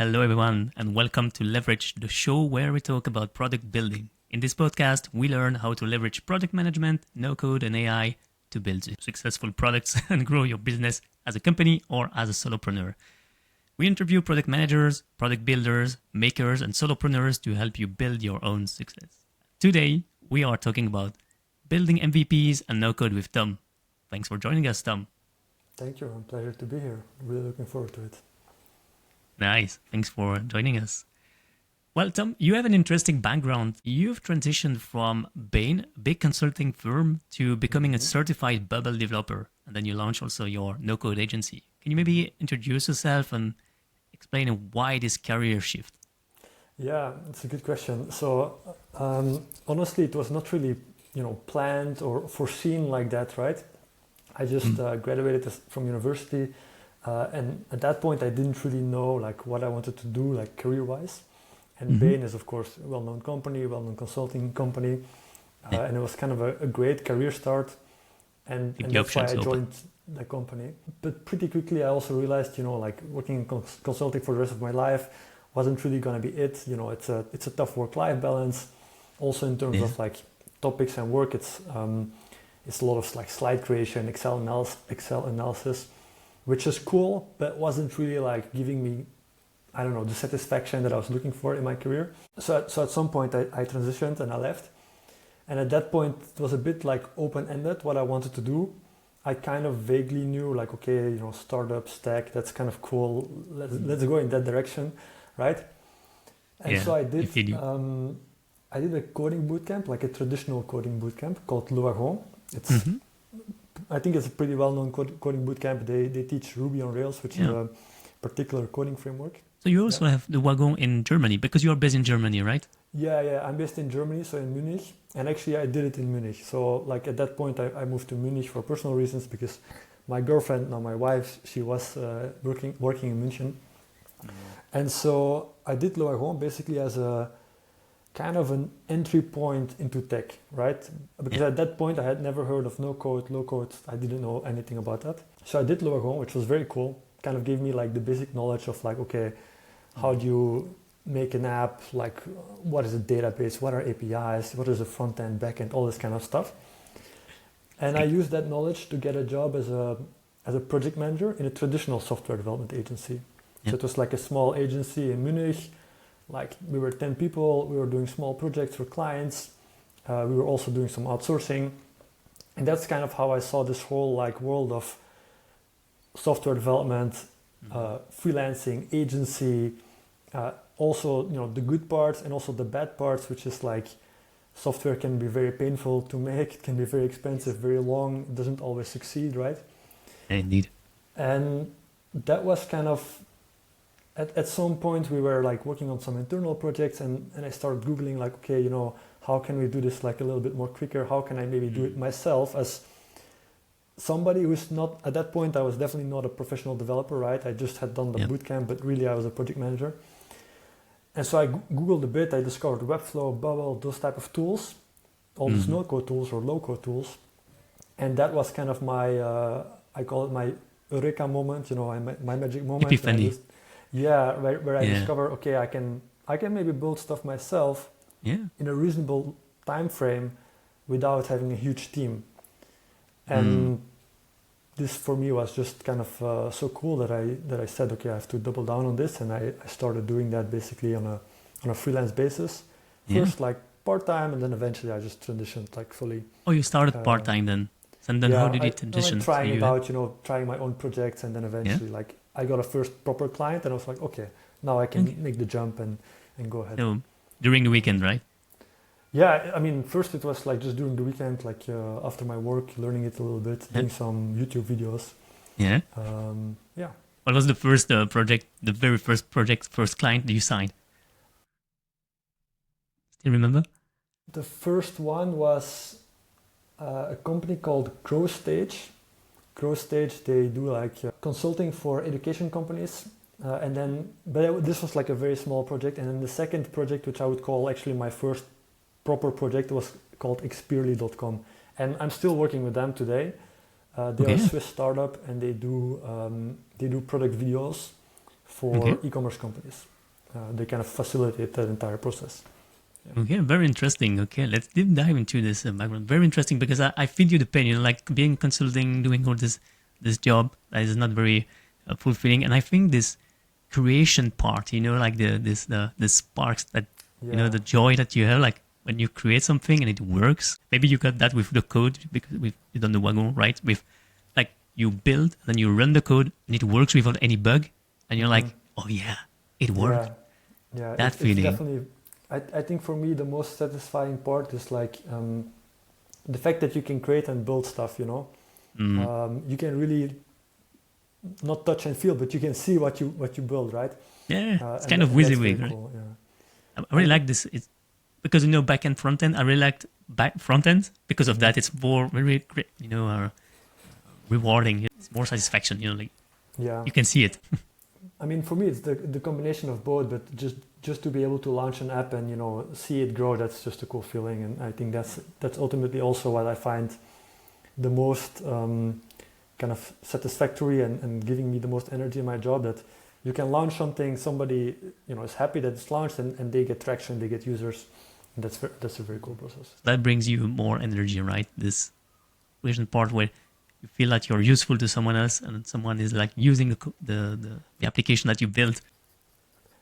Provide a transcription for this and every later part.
Hello, everyone, and welcome to Leverage, the show where we talk about product building. In this podcast, we learn how to leverage product management, no-code, and AI to build successful products and grow your business as a company or as a solopreneur. We interview product managers, product builders, makers, and solopreneurs to help you build your own success. Today, we are talking about building MVPs and no-code with Tom. Thanks for joining us, Tom. Thank you. A pleasure to be here. Really looking forward to it. Nice. Thanks for joining us. Well, Tom, you have an interesting background. You've transitioned from Bain, a big consulting firm, to becoming a certified Bubble developer. And then you launched also your no-code agency. Can you maybe introduce yourself and explain why this career shift? Yeah, it's a good question. So honestly, it was not really, planned or foreseen like that, right? I just graduated from university. And at that point, I didn't really know what I wanted to do career-wise. And Bain is, of course, a well-known company, well-known consulting company. And it was kind of a great career start. And that's why I joined the company. But pretty quickly, I also realized, working in consulting for the rest of my life wasn't really going to be it. It's a tough work-life balance. Also in terms of topics and work, it's a lot of slide creation, Excel analysis, which is cool, but wasn't really giving me, the satisfaction that I was looking for in my career. So at some point I transitioned and I left. And at that point, it was a bit open-ended what I wanted to do. I kind of vaguely knew startups, tech, that's kind of cool. Let's go in that direction, right? And so I did a coding bootcamp, a traditional coding bootcamp called Wagon. I think it's a pretty well-known coding bootcamp. They teach Ruby on Rails, which is a particular coding framework. So you also have the Wagon in Germany, because you are based in Germany, right? Yeah. I'm based in Germany, so in Munich. And actually, I did it in Munich. So at that point, I moved to Munich for personal reasons because my girlfriend, now my wife, she was working in München. And so I did Wagon basically as a kind of an entry point into tech, right? Because at that point I had never heard of no code, low code. I didn't know anything about that. So I did Wagon, which was very cool. Kind of gave me the basic knowledge of how do you make an app? What is a database? What are APIs? What is a front end, back end? All this kind of stuff. And I used that knowledge to get a job as a project manager in a traditional software development agency. So it was a small agency in Munich. We were 10 people, we were doing small projects for clients, we were also doing some outsourcing. And that's kind of how I saw this whole world of software development, freelancing, agency, also, the good parts and also the bad parts, which is software can be very painful to make, it can be very expensive, very long, it doesn't always succeed, right? Indeed. And that was kind of, at some point we were working on some internal projects and I started Googling how can we do this a little bit more quicker? How can I maybe do it myself as somebody who's not, at that point I was definitely not a professional developer, right? I just had done the bootcamp, but really I was a project manager. And so I Googled a bit, I discovered Webflow, Bubble, those type of tools, all these no-code tools or low-code tools. And that was kind of my, I call it my eureka moment, my magic moment. Epiphany. Where I discover, okay, I can maybe build stuff myself in a reasonable time frame without having a huge team. And this for me was just kind of so cool that I said, okay, I have to double down on this, and I started doing that basically on a freelance basis. First part-time, and then eventually I just transitioned fully. Oh, you started part-time then? And then how did you transition? Trying it out, trying my own projects, and then eventually I got a first proper client and I was like, okay, now I can make the jump and go ahead. So during the weekend, right? Yeah, I mean, first it was just during the weekend, after my work, learning it a little bit, doing some YouTube videos. Yeah. What was the first project, the very first project, first client that you signed? Still remember? The first one was a company called Growth Stage. Growth Stage, they do consulting for education companies. This was a very small project. And then the second project, which I would call actually my first proper project, was called Xpeerly.com. And I'm still working with them today. They are a Swiss startup and they do product videos for e-commerce companies. They kind of facilitate that entire process. Yeah. Okay, very interesting. Okay, let's deep dive into this background. Very interesting because I feel you the pain. Like being consulting, doing all this job that is not very fulfilling. And I think this creation part, like the sparks that the joy that you have, like when you create something and it works. Maybe you got that with the code because we've done the Wagon, right? With like you build, then you run the code and it works without any bug, and you're like, oh yeah, it worked. Yeah, that feeling. It's definitely. I think for me the most satisfying part is like the fact that you can create and build stuff. You can really not touch and feel, but you can see what you build, right? Yeah, it's kind of WYSIWYG, right? Cool, yeah. I really like this. It's because back end, front end. I really liked front end because of that. It's more very rewarding. It's more satisfaction. You can see it. I mean, for me, it's the combination of both. But just to be able to launch an app and see it grow, that's just a cool feeling. And I think that's ultimately also what I find the most kind of satisfactory and giving me the most energy in my job. That you can launch something, somebody is happy that it's launched, and they get traction, they get users. And that's a very cool process. That brings you more energy, right? This creation part where you feel like you're useful to someone else, and someone is like using the application that you built.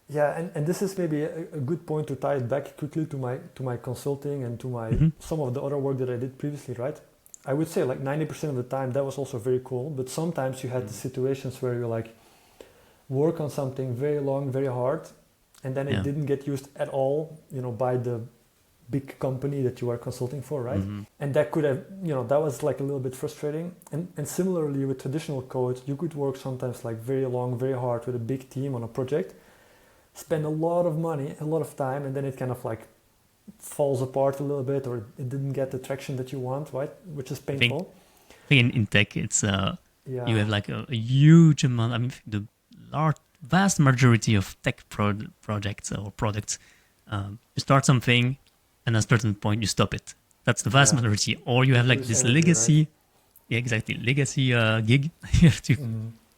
Yeah, and this is maybe a good point to tie it back quickly to my consulting and to my some of the other work that I did previously, right? I would say like 90% of the time that was also very cool, but sometimes you had the situations where you like work on something very long, very hard, and then it didn't get used at all, by the big company that you are consulting for, right? And that could have, that was like a little bit frustrating. And similarly with traditional code, you could work sometimes like very long, very hard with a big team on a project, spend a lot of money, a lot of time, and then it kind of like falls apart a little bit, or it didn't get the traction that you want, right? Which is painful. I think in tech, it's you have like a huge amount. I mean, the vast majority of tech projects or products, you start something, and at a certain point you stop it. That's the vast majority. Or you have like this legacy, right? Yeah, exactly, legacy gig. You have to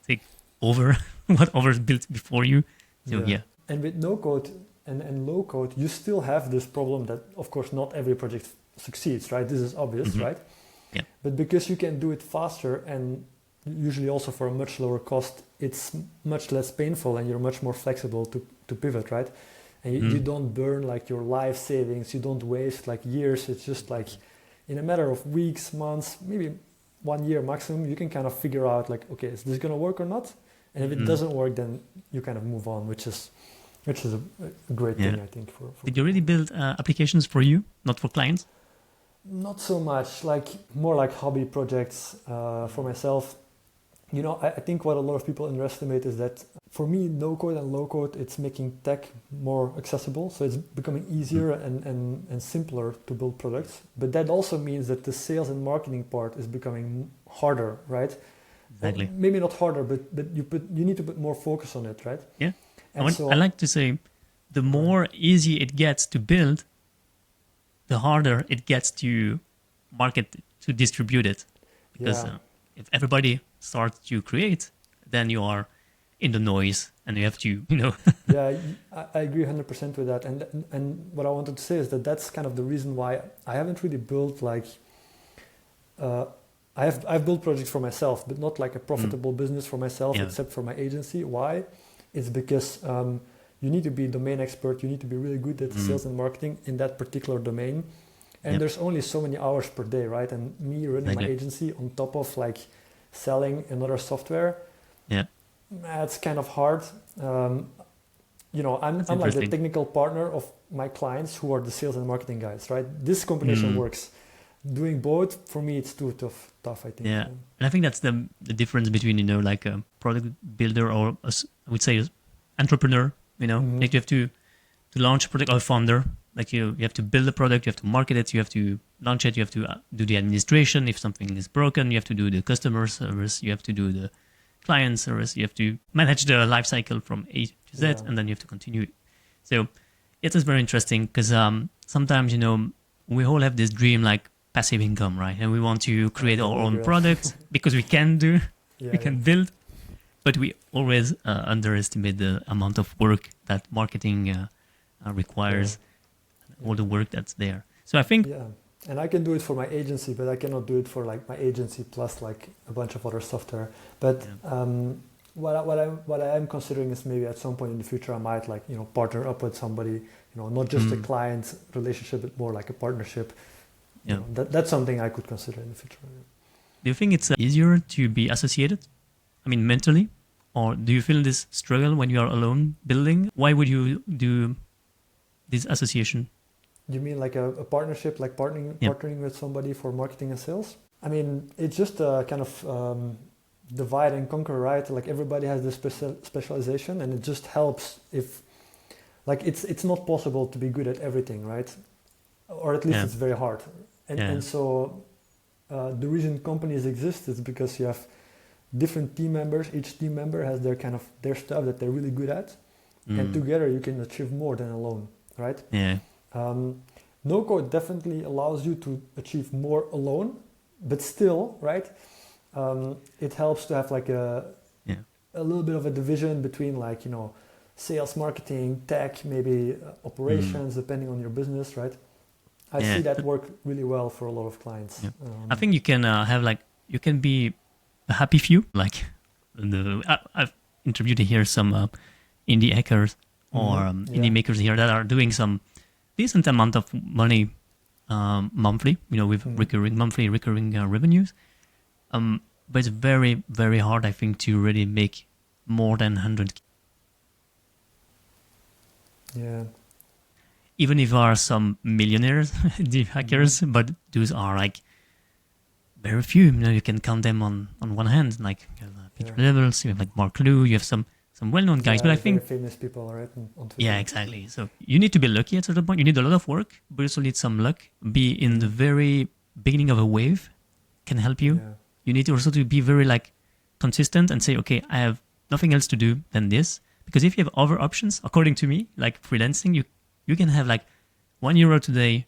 take over what others built before you. So yeah. And with no code and low code, you still have this problem that, of course, not every project succeeds, right? This is obvious, right? Yeah. But because you can do it faster and usually also for a much lower cost, it's much less painful and you're much more flexible to pivot, right? And you don't burn like your life savings, you don't waste like years. It's just like in a matter of weeks, months, maybe 1 year maximum, you can kind of figure out like, okay, is this going to work or not? And if it doesn't work, then you kind of move on, which is a great thing, I think. For Did you really build applications for you, not for clients? Not so much, like more like hobby projects for myself. I think what a lot of people underestimate is that for me, no code and low code, it's making tech more accessible. So it's becoming easier and simpler to build products. But that also means that the sales and marketing part is becoming harder, right? Exactly. Well, maybe not harder, but you need to put more focus on it, right? Yeah. And I like to say, the more easy it gets to build, the harder it gets to market, to distribute it. Because if everybody starts to create, then you are in the noise and you have to, Yeah, I agree 100% with that. And what I wanted to say is that that's kind of the reason why I haven't really built like, I've built projects for myself, but not like a profitable business for myself, except for my agency. Why? It's because you need to be domain expert. You need to be really good at sales and marketing in that particular domain. And there's only so many hours per day, right? And me running my agency on top of like selling another software, it's kind of hard. I'm like the technical partner of my clients who are the sales and marketing guys, right? This combination works. Doing both, for me, it's too tough, I think. Yeah, and I think that's the difference between, like a product builder or I would say entrepreneur, like you have to launch a product, or a founder, like you have to build a product, you have to market it, you have to launch it, you have to do the administration. If something is broken, you have to do the customer service, you have to do the client service, you have to manage the life cycle from A to Z, and then you have to continue. So it is very interesting because sometimes, we all have this dream like passive income, right? And we want to create our own product because we can build. But we always underestimate the amount of work that marketing requires, all the work that's there. So I think, Yeah, and I can do it for my agency, but I cannot do it for like my agency plus like a bunch of other software. But what I am considering is maybe at some point in the future I might like partner up with somebody, not just a client relationship, but more like a partnership. That's something I could consider in the future. do you think it's easier to be associated? I mean, mentally, or do you feel this struggle when you are alone building? Why would you do this association? You mean like a partnership, like partnering with somebody for marketing and sales? I mean, it's just a kind of divide and conquer, right? Like everybody has this specialization, and it just helps if, like, it's not possible to be good at everything, right? Or at least it's very hard. And so the reason companies exist is because you have different team members. Each team member has their kind of their stuff that they're really good at, and together you can achieve more than alone, right? Yeah. No code definitely allows you to achieve more alone, but still, right? It helps to have like a little bit of a division between like sales, marketing, tech, maybe operations, depending on your business, right? I see that work really well for a lot of clients. Yeah. I think you can have like, you can be a happy few. Like I've interviewed here some indie hackers or indie makers here that are doing some decent amount of money monthly, with monthly recurring revenues. But it's very, very hard, I think, to really make more than 100. Yeah. Even if there are some millionaires, the hackers, but those are like very few. You can count them on one hand. Like you have Peter Levels, you have like Mark Liu, you have some well-known guys. But I think very famous people, right? On Twitter. Yeah, exactly. So you need to be lucky at a certain point. You need a lot of work, but you also need some luck. Be in the very beginning of a wave can help you. Yeah. You need to also to be very like consistent and say, okay, I have nothing else to do than this. Because if you have other options, according to me, like freelancing, you can have like €1 today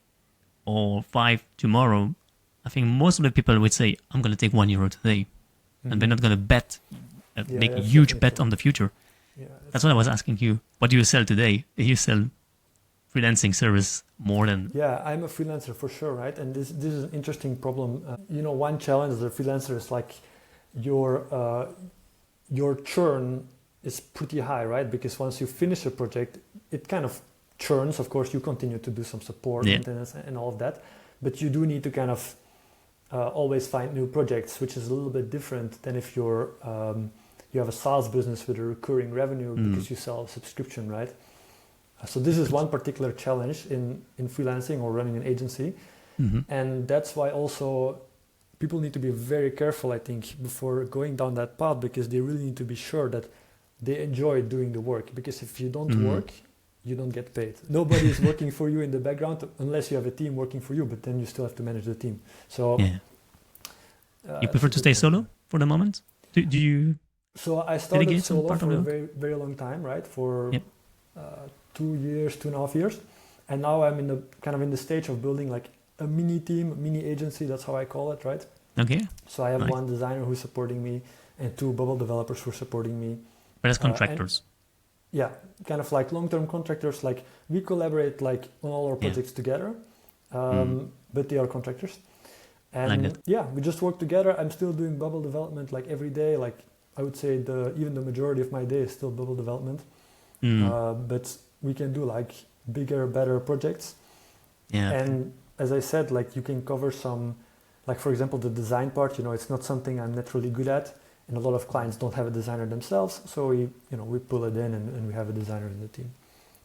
or 5 tomorrow. I think most of the people would say, I'm going to take €1 today. And they're not going to bet, make a huge bet on the future. Yeah, that's what I was asking you. What do you sell today? Do you sell freelancing service more than... Yeah, I'm a freelancer for sure, right? And this is an interesting problem. One challenge as a freelancer is like your churn is pretty high, right? Because once you finish a project, it kind of churns. Of course, you continue to do some support, maintenance, and all of that. But you do need to kind of always find new projects, which is a little bit different than if you have a SaaS business with a recurring revenue because you sell a subscription, right? So this is one particular challenge in freelancing or running an agency. And that's why also people need to be very careful, I think, before going down that path, because they really need to be sure that they enjoy doing the work. Because if you don't work, you don't get paid. Nobody is working for you in the background unless you have a team working for you, but then you still have to manage the team. So you prefer to stay solo for the moment? Do you... So I started solo for a very, very long time, right? For 2 years, 2.5 years. And now I'm in the stage of building like a mini team, mini agency. That's how I call it, right? Okay. So I have one designer who's supporting me and 2 Bubble developers who are supporting me. But as contractors. Kind of like long-term contractors. Like we collaborate like on all our projects together, but they are contractors. And like we just work together. I'm still doing Bubble development like every day. Like I would say even the majority of my day is still Bubble development. But we can do like bigger, better projects. Yeah. And as I said, like you can cover some, like for example, the design part. It's not something I'm naturally good at. And a lot of clients don't have a designer themselves, so we pull it in and we have a designer in the team.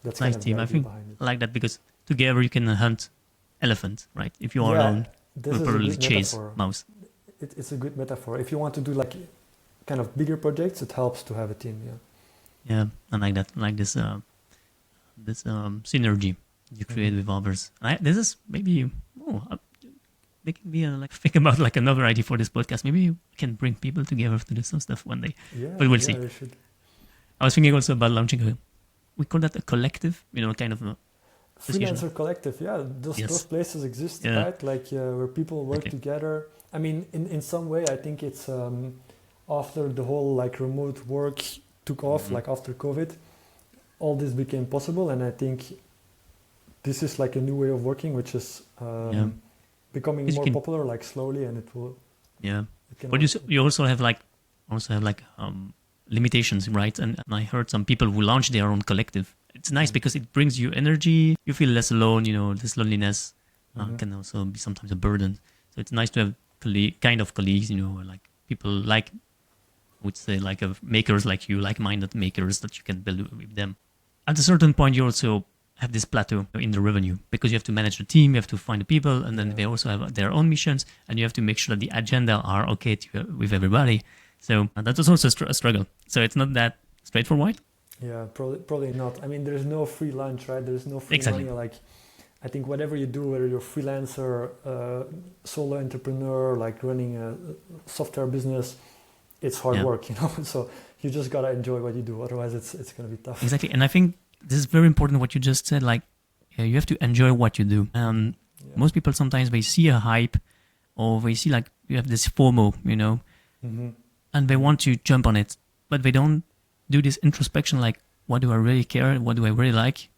That's nice team. I think I like that because together you can hunt elephant, right? If you are alone, you'll probably chase mouse. It's a good metaphor. If you want to do like kind of bigger projects, it helps to have a team. Yeah, I like that. I like this synergy you create with others. This is maybe making me think about like another idea for this podcast. Maybe you can bring people together to do some stuff one day. But we'll see. I was thinking also about launching we call that a collective, kind of a freelancer collective. Yeah, those places exist, right? Like where people work together. I mean, in some way, I think it's after the whole like remote work took off, like after COVID, all this became possible. And I think this is like a new way of working, which is becoming more popular, like slowly, and it will. Yeah, but you also have like limitations, right? And I heard some people who launch their own collective. It's nice because it brings you energy. You feel less alone. This loneliness can also be sometimes a burden. So it's nice to have kind of colleagues, like people like, I would say, like makers like you, like-minded makers that you can build with them. At a certain point, you also have this plateau in the revenue because you have to manage the team, you have to find the people, and then they also have their own missions, and you have to make sure that the agenda are okay with everybody. So that was also a struggle. So it's not that straightforward. Yeah, probably not. I mean, there's no free lunch, right? There's no free money. Like, I think whatever you do, whether you're freelancer, solo entrepreneur, like running a software business, it's hard work, So you just gotta enjoy what you do. Otherwise, it's gonna be tough. Exactly, and I think this is very important what you just said. Like, you have to enjoy what you do. Most people sometimes they see a hype, or they see like you have this FOMO, and they want to jump on it, but they don't do this introspection. Like, what do I really care? What do I really like?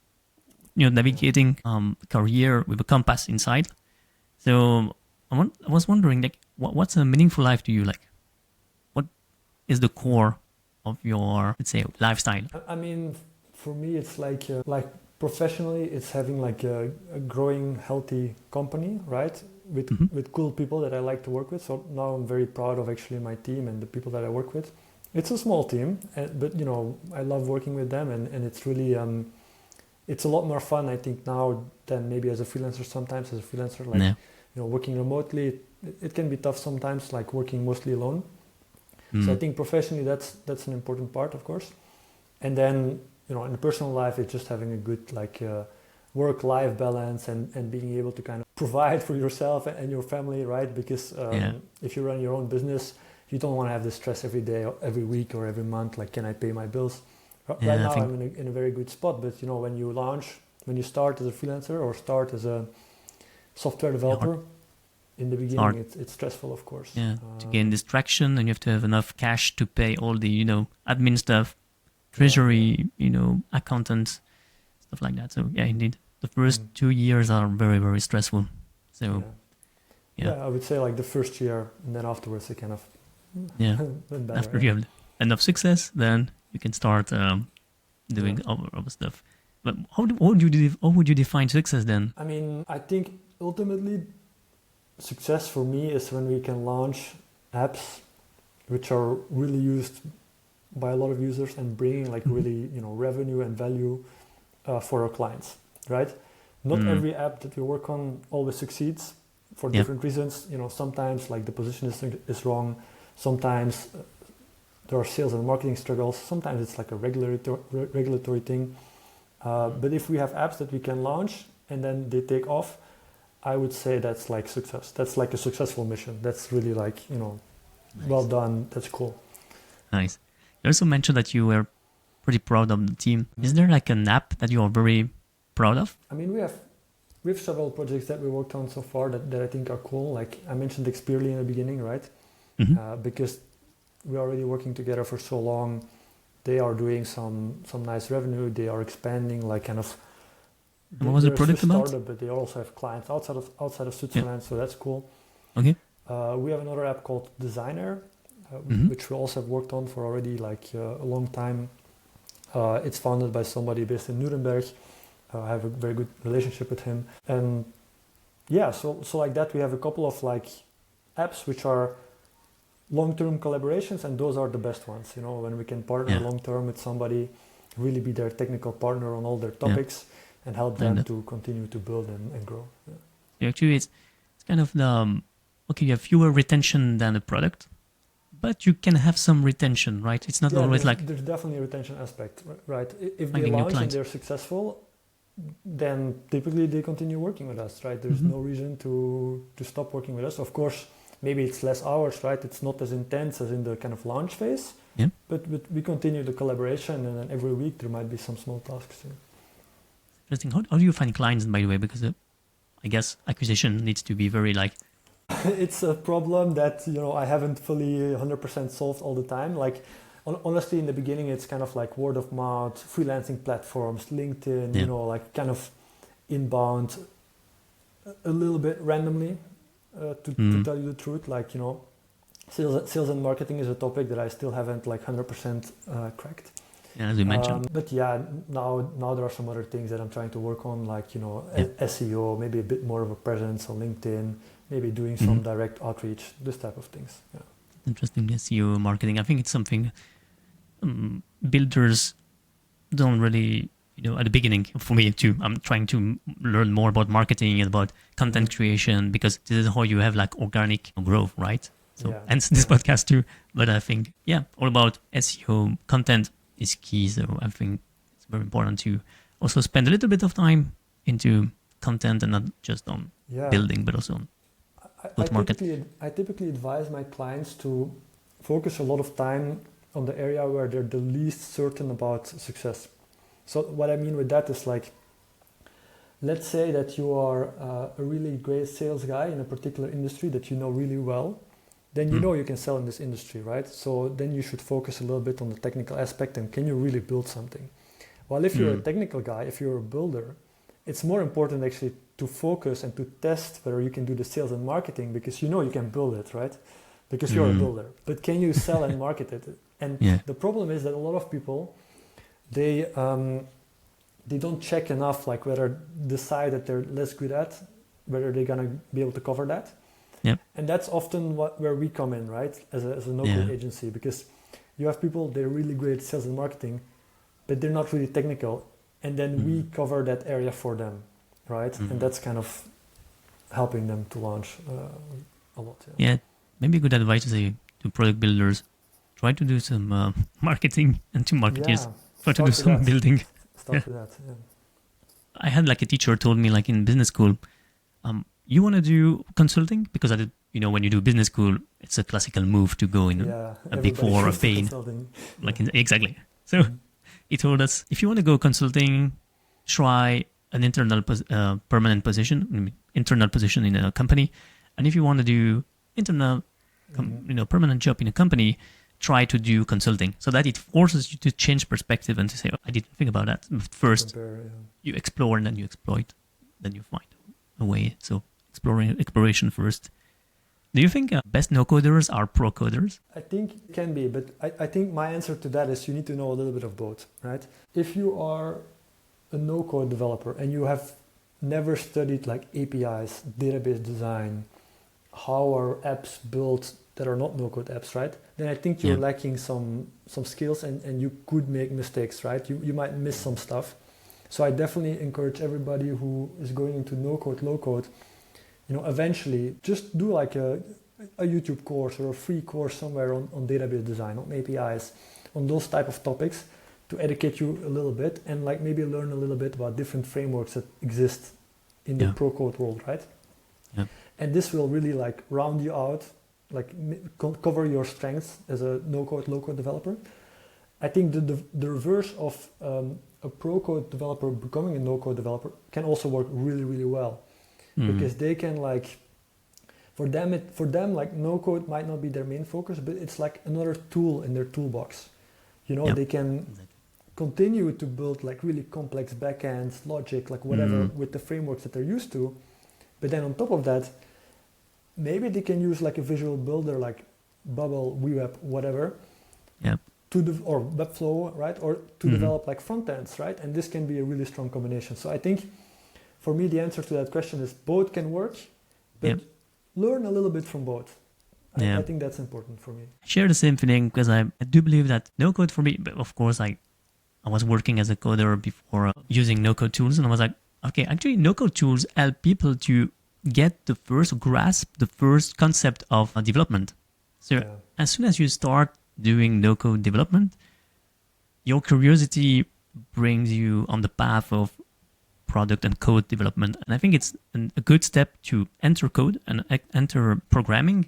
Navigating career with a compass inside. So I was wondering, like, what's a meaningful life to you? Like, what is the core of your, let's say, lifestyle? I mean, for me, it's like professionally, it's having like a growing, healthy company, right? With cool people that I like to work with. So now I'm very proud of actually my team and the people that I work with. It's a small team, but I love working with them, and it's really it's a lot more fun, I think, now than maybe as a freelancer. Sometimes as a freelancer, like working remotely, it can be tough sometimes, like working mostly alone. So I think professionally, that's an important part, of course. And then in the personal life, it's just having a good like work-life balance and being able to kind of provide for yourself and your family, right? Because if you run your own business, you don't want to have this stress every day, or every week, or every month. Like, can I pay my bills? Right now, I'm in a very good spot. But when you start as a freelancer or start as a software developer, in the beginning, it's stressful, of course. Yeah, to gain distraction, and you have to have enough cash to pay all the admin stuff, treasury, accountants, stuff like that. So yeah, indeed, the first 2 years are very, very stressful. So I would say like the first year, and then afterwards, it kind of better, after you have enough success, then you can start doing other stuff. But how would you define success then? I mean, I think ultimately success for me is when we can launch apps which are really used by a lot of users and bringing like really revenue and value for our clients, right? Not every app that we work on always succeeds for different reasons. Sometimes like the position is wrong. Sometimes there are sales and marketing struggles. Sometimes it's like a regulatory thing. But if we have apps that we can launch and then they take off, I would say that's like success. That's like a successful mission. That's really like, well done. That's cool. Nice. You also mentioned that you were pretty proud of the team. Is there like an app that you are very proud of? I mean, we have several projects that we worked on so far that I think are cool. Like I mentioned Xpeerly in the beginning, right? Because we're already working together for so long. They are doing some nice revenue. They are expanding, like kind of. What was the product about? Startup, but they also have clients outside of Switzerland, so that's cool. Okay. We have another app called Designer, which we also have worked on for already like a long time. It's founded by somebody based in Nuremberg. I have a very good relationship with him, and so like that we have a couple of like apps which are long-term collaborations, and those are the best ones. When we can partner long-term with somebody, really be their technical partner on all their topics. And help them to continue to build and grow. Yeah. Actually, it's kind of the you have fewer retention than a product, but you can have some retention, right? It's not always like there's definitely a retention aspect, right? If they launch and they're successful, then typically they continue working with us, right? There's no reason to stop working with us. Of course, maybe it's less hours, right? It's not as intense as in the kind of launch phase. Yeah. But we continue the collaboration, and then every week there might be some small tasks. Interesting. How do you find clients, by the way? Because I guess acquisition needs to be very like it's a problem that, I haven't fully 100% solved all the time. Like, honestly, in the beginning, it's kind of like word of mouth, freelancing platforms, LinkedIn, like kind of inbound, a little bit randomly, to tell you the truth. Like, sales and marketing is a topic that I still haven't like 100% cracked. Yeah, as you mentioned. But yeah, now there are some other things that I'm trying to work on, like, SEO, maybe a bit more of a presence on LinkedIn, maybe doing some direct outreach, this type of things. Yeah. Interesting, SEO marketing. I think it's something builders don't really, at the beginning, for me too, I'm trying to learn more about marketing and about content creation, because this is how you have like organic growth, right? So, and this podcast too. But I think, all about SEO content is key. So I think it's very important to also spend a little bit of time into content and not just on building, but also on go-to-market. I typically advise my clients to focus a lot of time on the area where they're the least certain about success. So what I mean with that is, like, let's say that you are a really great sales guy in a particular industry that you know really well. Then you can sell in this industry, right? So then you should focus a little bit on the technical aspect and can you really build something? While if you're a technical guy, if you're a builder, it's more important actually to focus and to test whether you can do the sales and marketing, because you can build it, right? Because you're a builder. But can you sell and market it? And the problem is that a lot of people, they don't check enough, like whether the side that they're less good at, whether they're gonna be able to cover that. Yep. And that's often where we come in, right? As a no-code agency, because you have people, they're really great at sales and marketing, but they're not really technical. And then we cover that area for them, right? And that's kind of helping them to launch a lot. Yeah, maybe good advice to say to product builders, try to do some marketing, and to marketers, try to do some building. Start with that, I had like a teacher told me, like in business school, you want to do consulting? Because when you do business school, it's a classical move to go in a Big Four or a Bain. Exactly. So he told us, if you want to go consulting, try an internal permanent position, internal position in a company. And if you want to do internal, permanent job in a company, try to do consulting, so that it forces you to change perspective and to say, I didn't think about that. But first, you explore and then you exploit, then you find a way. So exploration first. Do you think best no-coders are pro-coders? I think it can be, but I think my answer to that is you need to know a little bit of both, right? If you are a no-code developer and you have never studied like APIs, database design, how are apps built that are not no-code apps, right? Then I think you're lacking some skills and you could make mistakes, right? You might miss some stuff. So I definitely encourage everybody who is going into no-code, low-code, eventually just do like a YouTube course or a free course somewhere on database design, on APIs, on those type of topics to educate you a little bit and like maybe learn a little bit about different frameworks that exist in the pro-code world, right? Yeah. And this will really like round you out, like cover your strengths as a no-code, low-code developer. I think the reverse of a pro-code developer becoming a no-code developer can also work really, really well. Because they can like, for them like no-code might not be their main focus, but it's like another tool in their toolbox. They can continue to build like really complex backends, logic, like whatever with the frameworks that they're used to. But then on top of that, maybe they can use like a visual builder like Bubble, WeWeb, whatever, or Webflow, right? Or to develop like front ends, right? And this can be a really strong combination. So I think for me, the answer to that question is both can work, but learn a little bit from both. I think that's important for me. I share the same feeling because I do believe that no code for me, but of course, I was working as a coder before using no code tools, and I was like, okay, actually, no code tools help people to get the first grasp, the first concept of development. So as soon as you start doing no code development, your curiosity brings you on the path of product and code development. And I think it's a good step to enter code and enter programming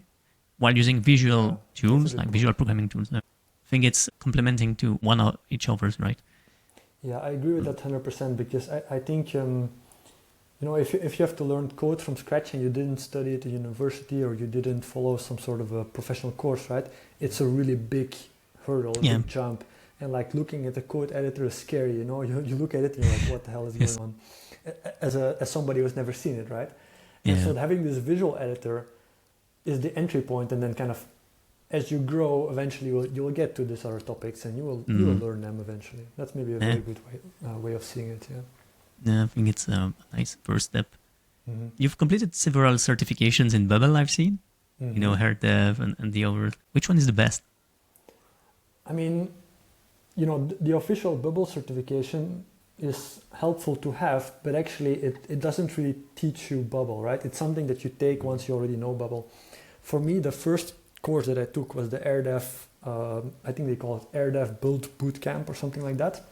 while using visual tools, like visual programming tools. I think it's complementing to one of each other's, right? Yeah, I agree with that 100% because I think if you have to learn code from scratch and you didn't study at a university or you didn't follow some sort of a professional course, right? It's a really big hurdle, a big jump. And like looking at the code editor is scary, you look at it and you're like, what the hell is going on? As somebody who's never seen it, right? And so having this visual editor is the entry point, and then kind of as you grow, eventually you'll get to these other topics and you will learn them eventually. That's maybe a very good way of seeing it, Yeah, I think it's a nice first step. Mm-hmm. You've completed several certifications in Bubble, I've seen. Mm-hmm. HairDev and the other. Which one is the best? I mean, the official Bubble certification is helpful to have, but actually it doesn't really teach you Bubble, right? It's something that you take once you already know Bubble. For me, the first course that I took was the AirDev, I think they call it AirDev Build Bootcamp or something like that.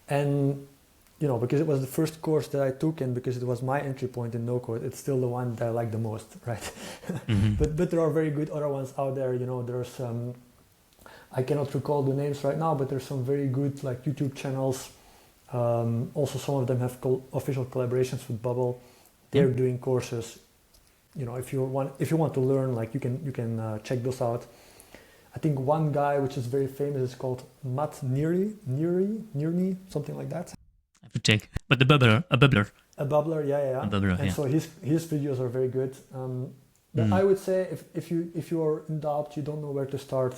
And because it was the first course that I took and because it was my entry point in no-code, it's still the one that I like the most, right? Mm-hmm. But there are very good other ones out there. There's I cannot recall the names right now, but there's some very good like YouTube channels. Also, some of them have official collaborations with Bubble. They're doing courses. If you want to learn, like you can check those out. I think one guy which is very famous is called Matt Nearney, something like that. I have to check. But a bubbler. A bubbler, yeah. A bubbler, and so his videos are very good. But I would say if you are in doubt, you don't know where to start,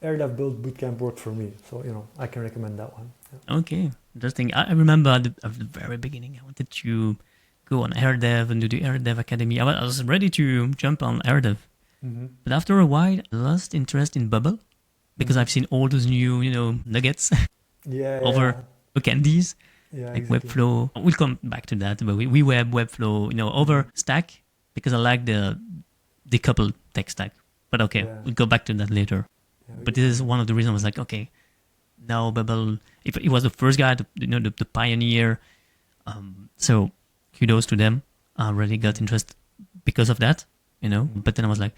AirDev Build Bootcamp worked for me. So, I can recommend that one. Yeah. Okay, interesting. I remember at the very beginning, I wanted to go on AirDev and do the AirDev Academy. I was ready to jump on AirDev. Mm-hmm. But after a while, I lost interest in Bubble because I've seen all those new, nuggets over candies. Yeah, like exactly. Webflow. We'll come back to that, but we web Webflow, over Stack because I like the decoupled tech stack. But okay, we'll go back to that later. Yeah, but this is one of the reasons I was like, okay, now Bubble, if he was the first guy, the pioneer. So kudos to them. I really got interested because of that, But then I was like,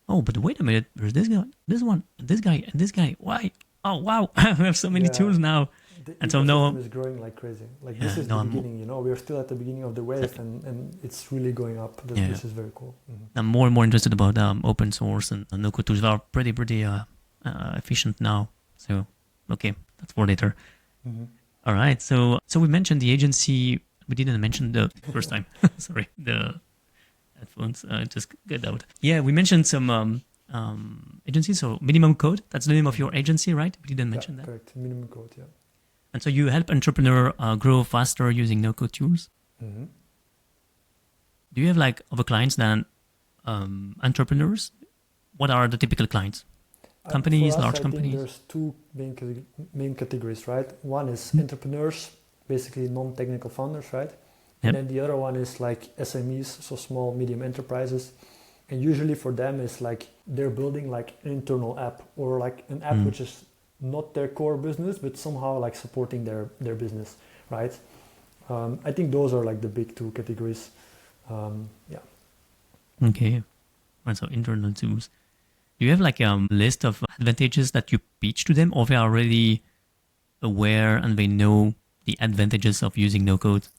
oh, but wait a minute, there's this guy, this one, this guy, and this guy. Why? Oh, wow, I have so many tools now. And so now is growing like crazy. Like this is the beginning, we're still at the beginning of the wave, and it's really going up. This is very cool. Mm-hmm. I'm more and more interested about open source and no-code tools that are pretty efficient now. So, okay, that's for later. Mm-hmm. All right, so we mentioned the agency. We didn't mention the first time. Sorry, the headphones just get out. Yeah, we mentioned some agency. So Minimum Code, that's the name of your agency, right? We didn't mention that. Correct, Minimum Code, yeah. And so you help entrepreneur grow faster using no-code tools. Mm-hmm. Do you have like other clients than entrepreneurs? What are the typical clients? Companies, large companies? There's two main categories, right? One is entrepreneurs, basically non-technical founders, right? And then the other one is like SMEs, so small, medium enterprises. And usually for them it's like they're building like an internal app or like an app which is not their core business, but somehow like supporting their business, right? I think those are like the big two categories. Okay. And so internal tools. Do you have like a list of advantages that you pitch to them, or they are already aware and they know the advantages of using no code?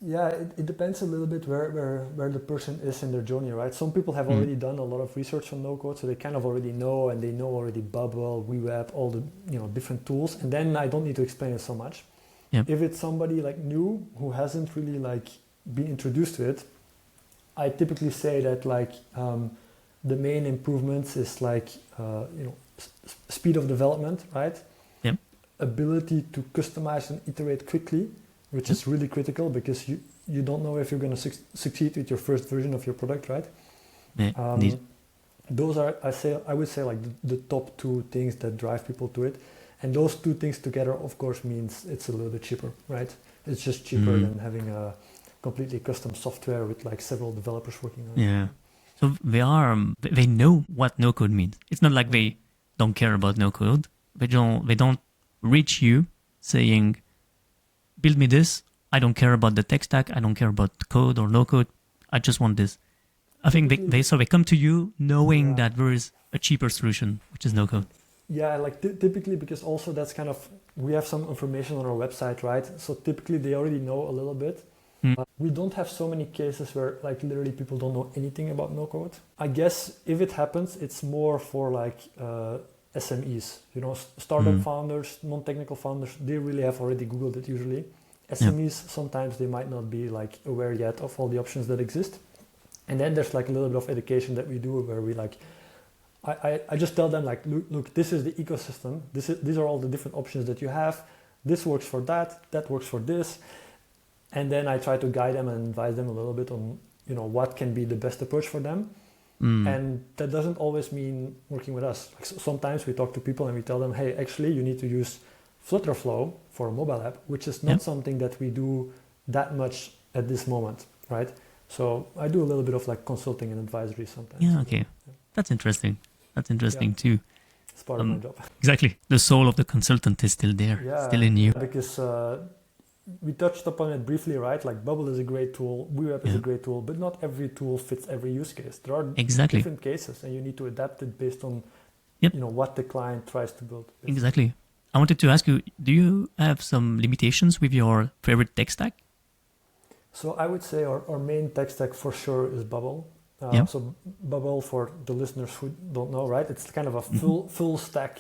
Yeah, it depends a little bit where the person is in their journey, right? Some people have already done a lot of research on no-code, so they kind of already know, and they know already Bubble, WeWeb, all the different tools, and then I don't need to explain it so much. Yep. If it's somebody like new who hasn't really like been introduced to it, I typically say that like the main improvements is like speed of development, right? Yep. Ability to customize and iterate quickly, which is really critical because you don't know if you're going to succeed with your first version of your product, right? Yeah, those are, I would say like the top two things that drive people to it. And those two things together, of course, means it's a little bit cheaper, right? It's just cheaper than having a completely custom software with like several developers working on it. Yeah. So they know what no code means. It's not like they don't care about no code. They don't reach you saying, build me this. I don't care about the tech stack. I don't care about code or no code. I just want this. I think they come to you knowing that there is a cheaper solution, which is no code. Yeah, like typically, because also that's kind of, we have some information on our website, right? So typically they already know a little bit. We don't have so many cases where like literally people don't know anything about no code. I guess if it happens, it's more for like SMEs, you know, startup founders, non-technical founders, they really have already Googled it usually. SMEs, sometimes they might not be like aware yet of all the options that exist. And then there's like a little bit of education that we do where we like, I just tell them like, look, this is the ecosystem. These are all the different options that you have. This works for that works for this. And then I try to guide them and advise them a little bit on, you know, what can be the best approach for them. And that doesn't always mean working with us. Like sometimes we talk to people and we tell them, hey, actually you need to use Flutterflow for a mobile app, which is not something that we do that much at this moment, right? So I do a little bit of like consulting and advisory sometimes. Yeah, okay. Yeah. That's interesting. That's interesting too. It's part of my job. Exactly. The soul of the consultant is still there, still in you. Because we touched upon it briefly, right? Like Bubble is a great tool, WeWeb is a great tool, but not every tool fits every use case. There are different cases and you need to adapt it based on you know, what the client tries to build. Basically. Exactly. I wanted to ask you, do you have some limitations with your favorite tech stack? So I would say our main tech stack for sure is Bubble. So Bubble, for the listeners who don't know, right? It's kind of a full stack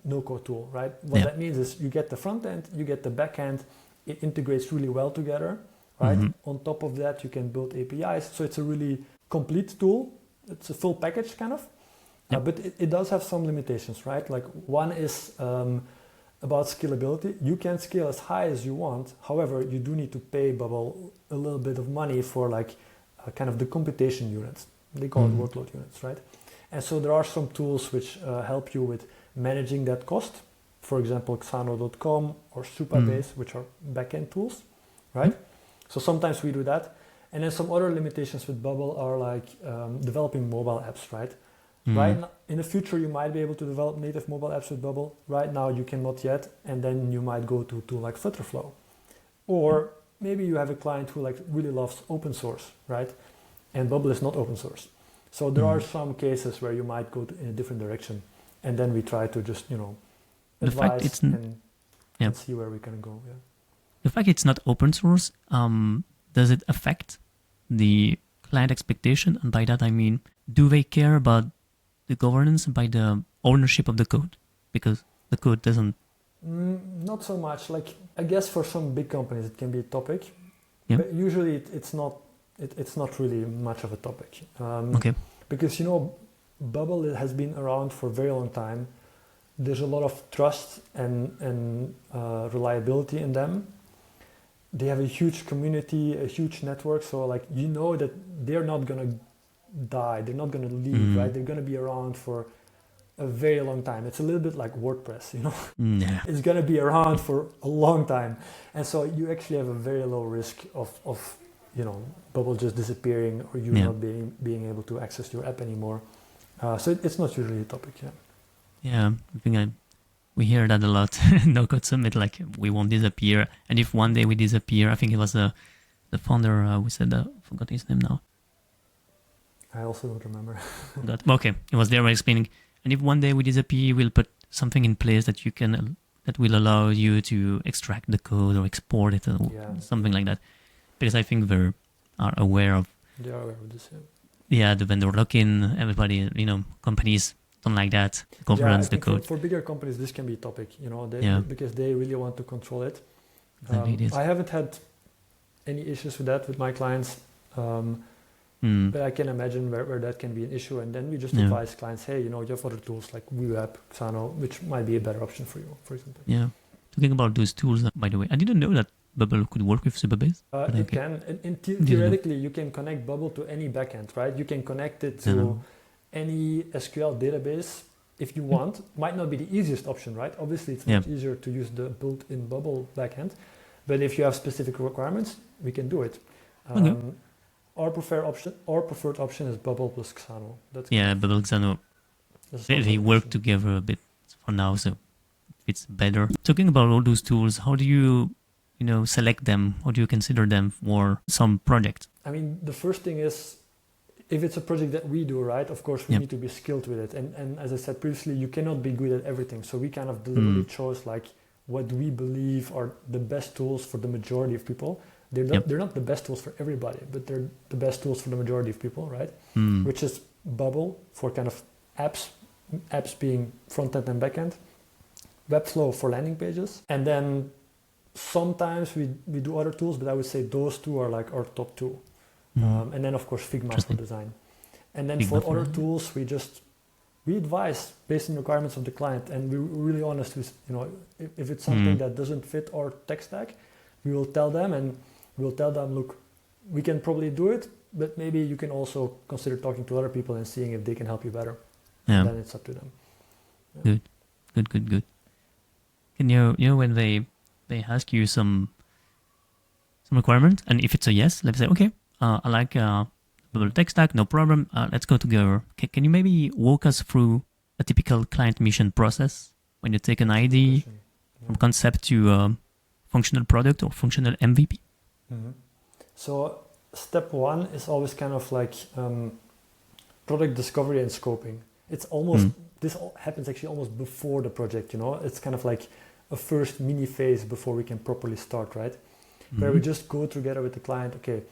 no-code tool, right? What that means is you get the front end, you get the back end, it integrates really well together, right? On top of that, you can build APIs. So it's a really complete tool. It's a full package kind of, but it does have some limitations, right? Like one is about scalability. You can scale as high as you want. However, you do need to pay Bubble a little bit of money for like kind of the computation units. They call it workload units, right? And so there are some tools which help you with managing that cost. For example, Xano.com or Supabase, which are backend tools, right? So sometimes we do that. And then some other limitations with Bubble are like developing mobile apps, right? Right now, in the future, you might be able to develop native mobile apps with Bubble. Right now, you cannot yet. And then you might go to a tool like Flutterflow. Or maybe you have a client who like really loves open source, right? And Bubble is not open source. So there are some cases where you might go in a different direction. And then we try to just, you know, advise and see where we can go. Yeah. The fact it's not open source, does it affect the client expectation? And by that, I mean, do they care about the governance, by the ownership of the code? Because the code doesn't... Not so much. Like, I guess for some big companies, it can be a topic. But usually it's not really much of a topic. Because, you know, Bubble has been around for a very long time. There's a lot of trust and reliability in them. They have a huge community, a huge network. So like, you know that they're not going to die. They're not going to leave, right? They're going to be around for a very long time. It's a little bit like WordPress, you know? It's going to be around for a long time. And so you actually have a very low risk of you know, Bubble just disappearing or you not being able to access your app anymore. So it's not usually a topic, Yeah, I think we hear that a lot. No Code Summit, like we won't disappear. And if one day we disappear, I think it was the founder who said that, I forgot his name now. I also don't remember. Okay, it was there explaining. And if one day we disappear, we'll put something in place that you can that will allow you to extract the code or export it, or something like that. Because I think they are aware of. They are aware of this. Yeah, the vendor lock-in. Everybody, you know, companies don't like that. Governance the code. For bigger companies, this can be a topic, you know, because they really want to control it. I haven't had any issues with that with my clients. But I can imagine where that can be an issue. And then we just advise clients, hey, you know, you have other tools like WeWeb, Xano, which might be a better option for you, for example. Yeah. Talking about those tools, by the way, I didn't know that Bubble could work with Supabase. It can. Theoretically, you can connect Bubble to any backend, right? You can connect it to any SQL database if you want. Might not be the easiest option, right? Obviously, it's much easier to use the built-in Bubble backend. But if you have specific requirements, we can do it. Our preferred option is Bubble plus Xano. Bubble Xano. They work together a bit for now, so it's better. Talking about all those tools, how do you select them? How do you consider them for some project? I mean, the first thing is, if it's a project that we do, right, of course, we need to be skilled with it. And as I said previously, you cannot be good at everything. So we kind of deliberately chose like what we believe are the best tools for the majority of people. They're not the best tools for everybody, but they're the best tools for the majority of people, right? Which is Bubble for kind of apps being front end and back end, Webflow for landing pages, and then sometimes we do other tools, but I would say those two are like our top two. And then of course Figma for design. And then for other tools, we advise based on requirements of the client, and we're really honest with, if it's something that doesn't fit our tech stack, we will tell them, and we'll tell them, look, we can probably do it, but maybe you can also consider talking to other people and seeing if they can help you better. Yeah. And then it's up to them. Yeah. Good. And when they ask you some requirement, and if it's a yes, let's say, okay, I like Bubble tech stack, no problem. Let's go together. Can you maybe walk us through a typical client mission process when you take an idea from concept to functional product or functional MVP? So step one is always kind of like product discovery and scoping. It's almost, this happens actually almost before the project, It's kind of like a first mini phase before we can properly start, right? Where we just go together with the client, okay,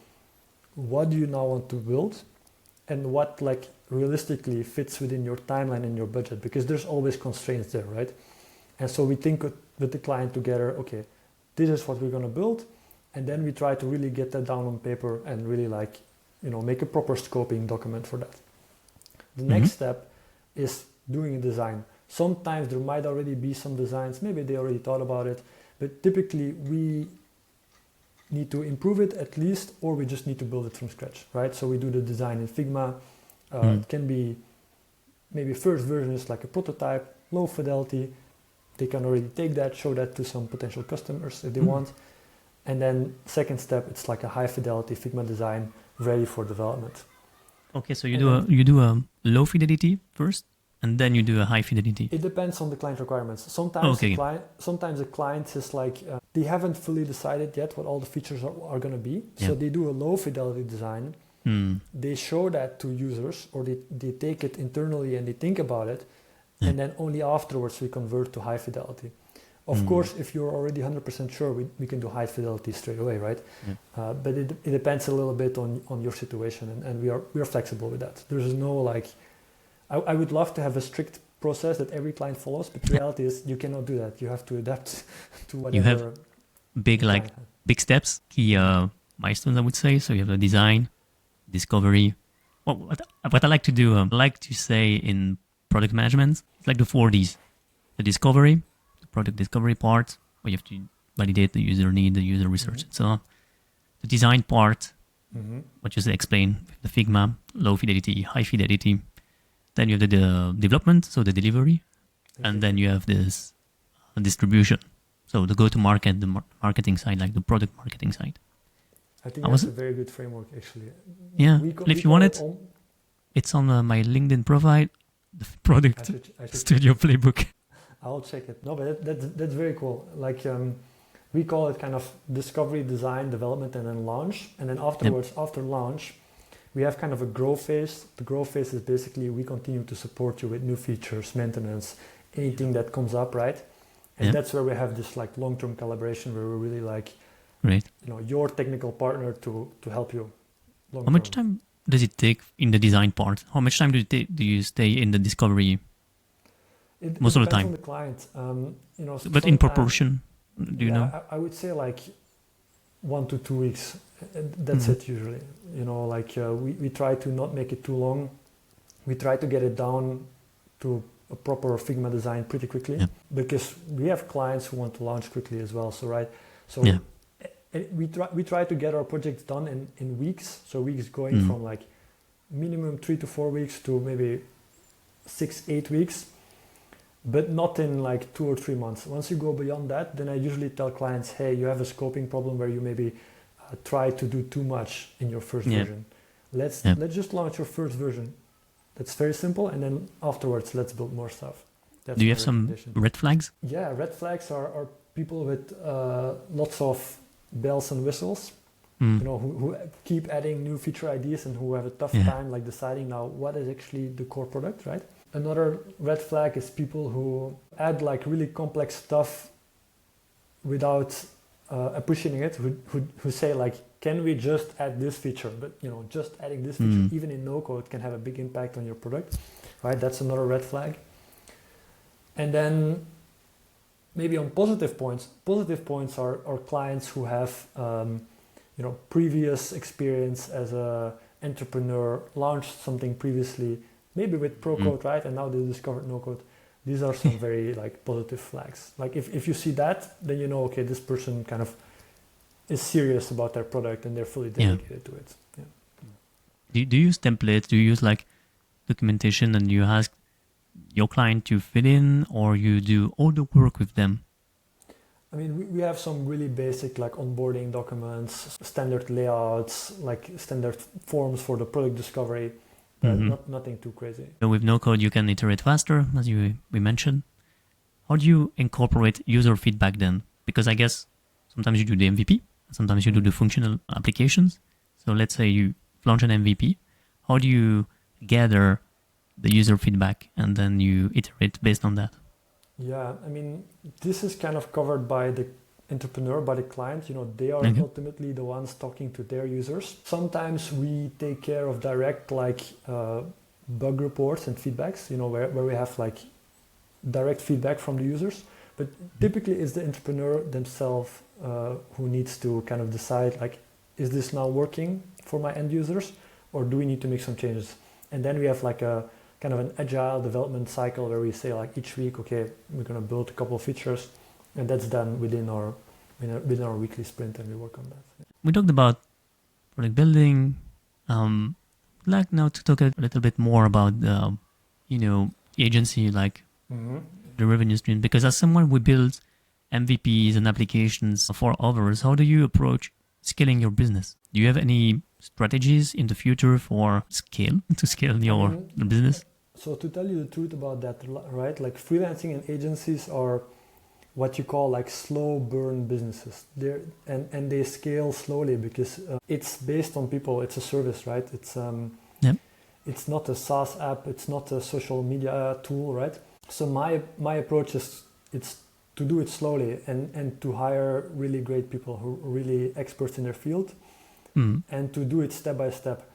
what do you now want to build? And what like realistically fits within your timeline and your budget? Because there's always constraints there, right? And so we think with the client together, okay, this is what we're going to build. And then we try to really get that down on paper and really like, make a proper scoping document for that. The next step is doing a design. Sometimes there might already be some designs, maybe they already thought about it, but typically we need to improve it at least, or we just need to build it from scratch, right? So we do the design in Figma. It can be maybe first version is like a prototype, low fidelity. They can already take that, show that to some potential customers if they want. And then second step, it's like a high fidelity Figma design ready for development. Okay, so you do a low fidelity first, and then you do a high fidelity. It depends on the client requirements. Sometimes the client is like they haven't fully decided yet what all the features are going to be. So they do a low fidelity design. They show that to users, or they take it internally and they think about it, and then only afterwards we convert to high fidelity. Of course, if you're already 100% sure, we can do high fidelity straight away, right? But it depends a little bit on your situation, and we are flexible with that. There's no like, I would love to have a strict process that every client follows, but the reality is you cannot do that. You have to adapt to whatever. You have big steps, key milestones, I would say. So you have the design, discovery. What I like to do, I like to say in product management, it's like the 4Ds. The discovery, the product discovery part, where you have to validate the user need, the user research, and so on. The design part, what you say, explain, the Figma, low fidelity, high fidelity. Then you have the development, so the delivery, and then you have this distribution, so the go-to-market, the marketing side, like the product marketing side. I think that's a very good framework, actually. Yeah, and if you want it, it's on my LinkedIn profile, the product studio playbook. I'll check it. No, but that's very cool. Like we call it kind of discovery, design, development, and then launch. And then afterwards, after launch, we have kind of a grow phase. The grow phase is basically we continue to support you with new features, maintenance, anything that comes up, right? And that's where we have this like long-term collaboration where we're really like, your technical partner to help you. How much time does it take in the design part? How much time do you stay in the discovery? Most of the time. On the client, but in proportion, do you know? I would say like 1 to 2 weeks. That's it usually. We try to not make it too long. We try to get it down to a proper Figma design pretty quickly because we have clients who want to launch quickly as well. We try to get our projects done in weeks. So weeks going from like minimum 3 to 4 weeks to maybe 6-8 weeks, but not in like 2 or 3 months. Once you go beyond that, then I usually tell clients, hey, you have a scoping problem where you maybe try to do too much in your first version. Let's just launch your first version. That's very simple, and then afterwards, let's build more stuff. That's Do you have some red flags? Yeah, red flags are people with lots of bells and whistles, who keep adding new feature ideas and who have a tough time like deciding now what is actually the core product, right? Another red flag is people who add like really complex stuff without appreciating it, who say like, can we just add this feature? But just adding this feature, even in no code, can have a big impact on your product, right? That's another red flag. And then maybe on positive points are clients who have previous experience as a entrepreneur, launched something previously, maybe with pro code, right? And now they discovered no code. These are some very like positive flags. Like if you see that, then okay, this person kind of is serious about their product and they're fully dedicated to it. Yeah. Do you use templates? Do you use like documentation and you ask your client to fill in, or you do all the work with them? I mean, we have some really basic like onboarding documents, standard layouts, like standard forms for the product discovery. Nothing too crazy. So with no code, you can iterate faster, as we mentioned. How do you incorporate user feedback then? Because I guess sometimes you do the MVP, sometimes you do the functional applications. So let's say you launch an MVP. How do you gather the user feedback and then you iterate based on that? Yeah, I mean, this is kind of covered by the entrepreneur, by the client. They are ultimately the ones talking to their users. Sometimes we take care of direct like bug reports and feedbacks, where we have like direct feedback from the users. But typically it's the entrepreneur themselves who needs to kind of decide like, is this now working for my end users, or do we need to make some changes? And then we have like a kind of an agile development cycle where we say like each week, okay, we're going to build a couple of features, and that's done within our weekly sprint, and we work on that. We talked about product building. I'd like now to talk a little bit more about the agency, like the revenue stream, because as someone who builds MVPs and applications for others, how do you approach scaling your business? Do you have any strategies in the future for to scale your business? So to tell you the truth about that, right? Like freelancing and agencies are what you call like slow burn businesses. And they scale slowly because it's based on people. It's a service, right? It's not a SaaS app. It's not a social media tool, right? So my approach is it's to do it slowly and to hire really great people who are really experts in their field, and to do it step by step.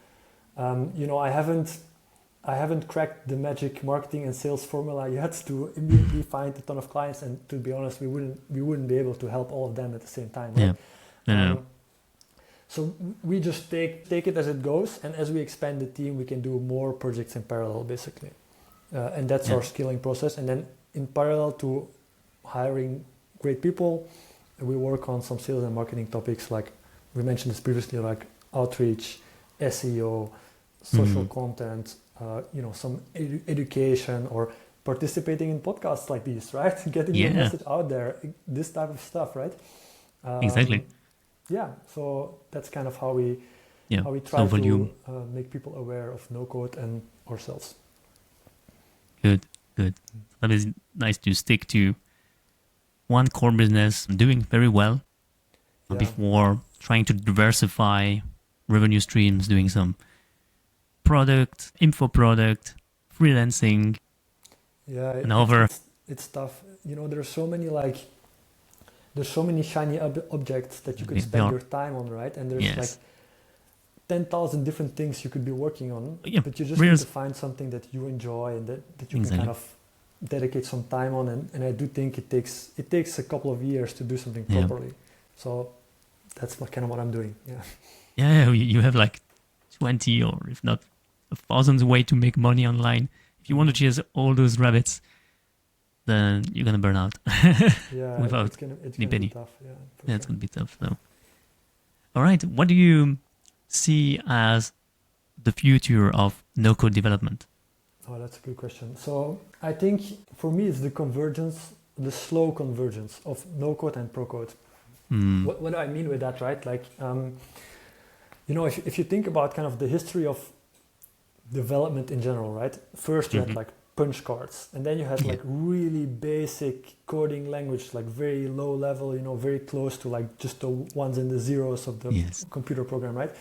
I haven't cracked the magic marketing and sales formula yet to immediately find a ton of clients, and to be honest, we wouldn't be able to help all of them at the same time. Right? Yeah. So we just take it as it goes, and as we expand the team, we can do more projects in parallel, basically, and that's our scaling process. And then in parallel to hiring great people, we work on some sales and marketing topics, like we mentioned this previously, like outreach, SEO, social content, some education, or participating in podcasts like these, right? Getting the message out there, this type of stuff, right? Exactly. Yeah, so that's kind of how we try to make people aware of no code and ourselves. Good. That is nice to stick to one core business, doing very well before trying to diversify revenue streams, doing some product, info product, freelancing. Yeah, it's tough. There's so many shiny objects that you could spend your time on, right? And there's like 10,000 different things you could be working on, but you just need to find something that you enjoy and that you can kind of dedicate some time on. And I do think it takes a couple of years to do something properly. So that's what I'm doing. Yeah, you have like 20 or if not 1,000 ways to make money online. If you want to chase all those rabbits, then you're gonna burn out. Without it's gonna any penny. be tough. It's gonna be tough. So, all right, what do you see as the future of no-code development? Oh, that's a good question. So I think for me, it's the slow convergence of no-code and pro-code. What do I mean with that, right? Like, if you think about kind of the history of development in general, right? First you had like punch cards, and then you had like really basic coding language, like very low level, very close to like just the ones and the zeros of the computer program, right?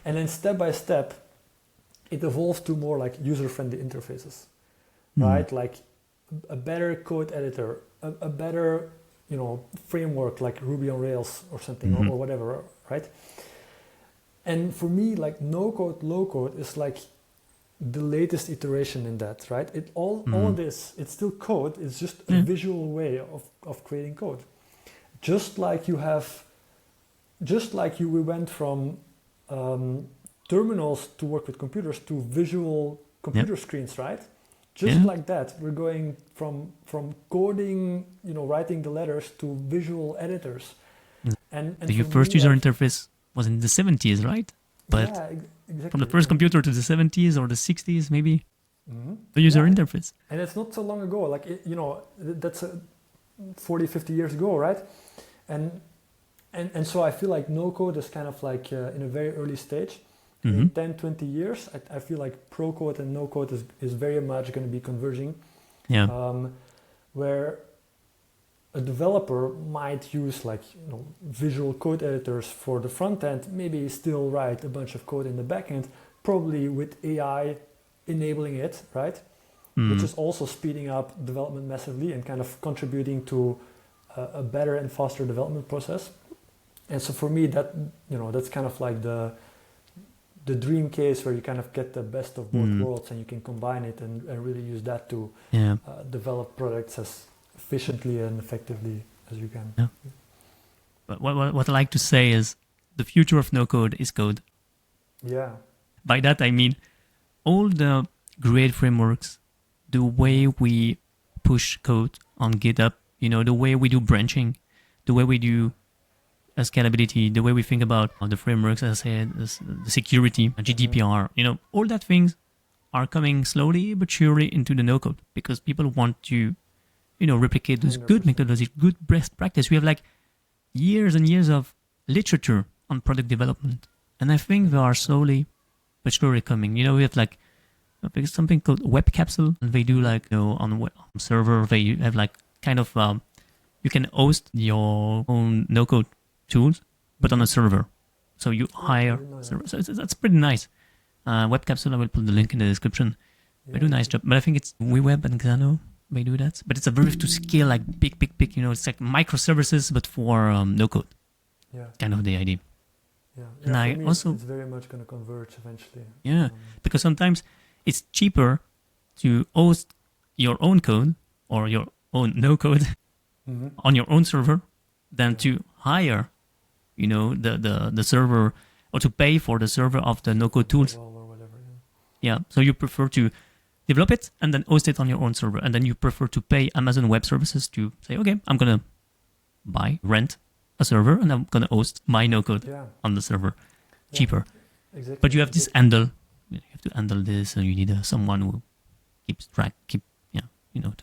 And then step by step, it evolved to more like user-friendly interfaces, right? Like a better code editor, a better framework like Ruby on Rails or something, Mm-hmm. or whatever, right? And for me, like no code, low code is like the latest iteration in that, right? All this, it's still code. It's just a visual way of creating code. Just like we went from terminals to work with computers to visual computer screens, right? Just like that, we're going from coding, writing the letters to visual editors. And your first user interface was in the 70s, right? But exactly. From the first computer to the 70s or the 60s, maybe, the user interface. And it's not so long ago, like, that's 40, 50 years ago, right? And so I feel like no code is kind of like in a very early stage. In 10, 20 years, I feel like pro code and no code is very much going to be converging. Where a developer might use like visual code editors for the front end, maybe still write a bunch of code in the back end, probably with AI enabling it, right? Which is also speeding up development massively and kind of contributing to a better and faster development process. And so for me, that's kind of like the dream case where you kind of get the best of both worlds and you can combine it and really use that to develop products as efficiently and effectively as you can. Yeah. But what I like to say is the future of no code is code. Yeah. By that I mean all the great frameworks, the way we push code on GitHub, the way we do branching, the way we do scalability, the way we think about the frameworks, as I said, the security, GDPR, all that things are coming slowly but surely into the no code because people want to, replicate those 100%. Good methodology, good best practice. We have like years and years of literature on product development. And I think they are slowly but surely coming. We have like something called Web Capsule, and they do like, on server, they have like kind of, you can host your own no code tools, but on a server. So you hire server. So that's pretty nice. Web Capsule, I will put the link in the description. They do a nice job. But I think it's WeWeb and Xano, they do that. But it's a very to scale, like big, it's like microservices, but for no code. Yeah. Kind of the idea. Yeah. And I also... It's very much going to converge eventually. Yeah. Because sometimes it's cheaper to host your own code or your own no code on your own server than to hire the server, or to pay for the server of the no-code tools. Or whatever, yeah. So you prefer to develop it and then host it on your own server. And then you prefer to pay Amazon Web Services to say, okay, I'm going to rent a server and I'm going to host my no-code on the server. Cheaper. Exactly. But you have this handle. You have to handle this, and you need someone who keeps track, to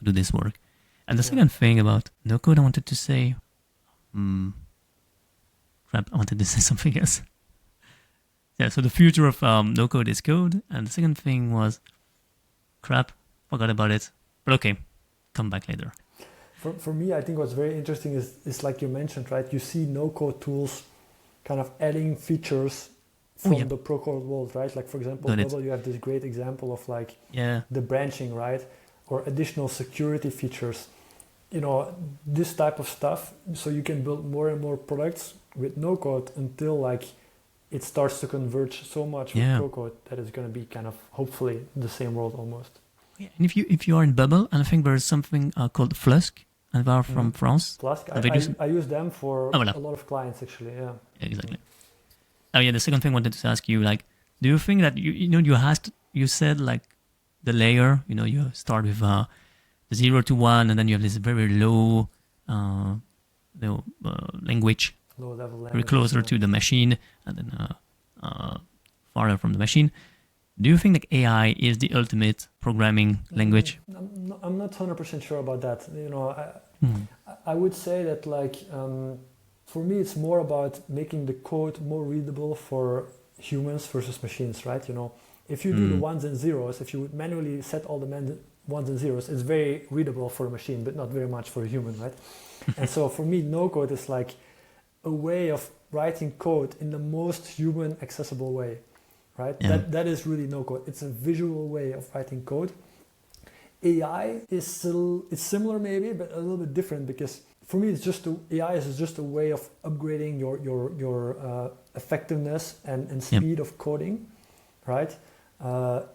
do this work. And the second thing about no-code, I wanted to say... I wanted to say something else. Yeah, so the future of no code is code. And the second thing was, forgot about it. But okay, come back later. For me, I think what's very interesting is like you mentioned, right? You see no code tools kind of adding features from the pro code world, right? Like for example, Bubble, you have this great example of like the branching, right? Or additional security features. This type of stuff, so you can build more and more products with no code until like it starts to converge so much with pro code that it's going to be kind of hopefully the same world almost. Yeah. And if you are in Bubble, and I think there's something called Flusk, and they are from France. Flusk, I use them for a lot of clients actually. Yeah. Exactly. Oh yeah. The second thing I wanted to ask you, like, do you think that you said like the layer, you start with 0 to 1, and then you have this very low language, low level language, very closer to the machine, and then farther from the machine. Do you think that AI is the ultimate programming language? I'm not 100% sure about that. I would say that like for me it's more about making the code more readable for humans versus machines, right? If you do the ones and zeros, if you would manually set all the ones and zeros, it's very readable for a machine, but not very much for a human, right? And so for me, no code is like a way of writing code in the most human accessible way, right? Yeah. That is really no code. It's a visual way of writing code. AI is it's similar maybe, but a little bit different because for me, AI is just a way of upgrading your effectiveness and speed of coding, right?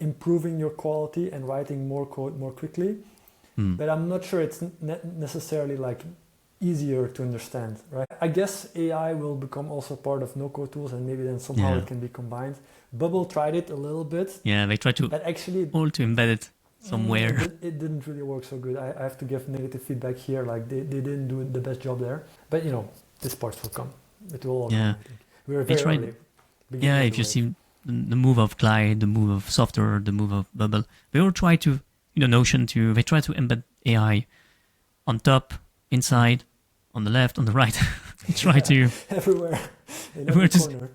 Improving your quality and writing more code more quickly. But I'm not sure it's necessarily like easier to understand, right? I guess AI will become also part of no-code tools, and maybe then somehow it can be combined. Bubble tried it a little bit. Yeah, they tried to but actually all to embed it somewhere. it didn't really work so good. I have to give negative feedback here. Like they didn't do the best job there. But this part will come. It will all come, I think. We're very early. Yeah, if you see the move of Glide, the move of Software, the move of Bubble, they all try to, Notion they try to embed AI on top, inside, on the left, on the right. They try to everywhere, in every corner.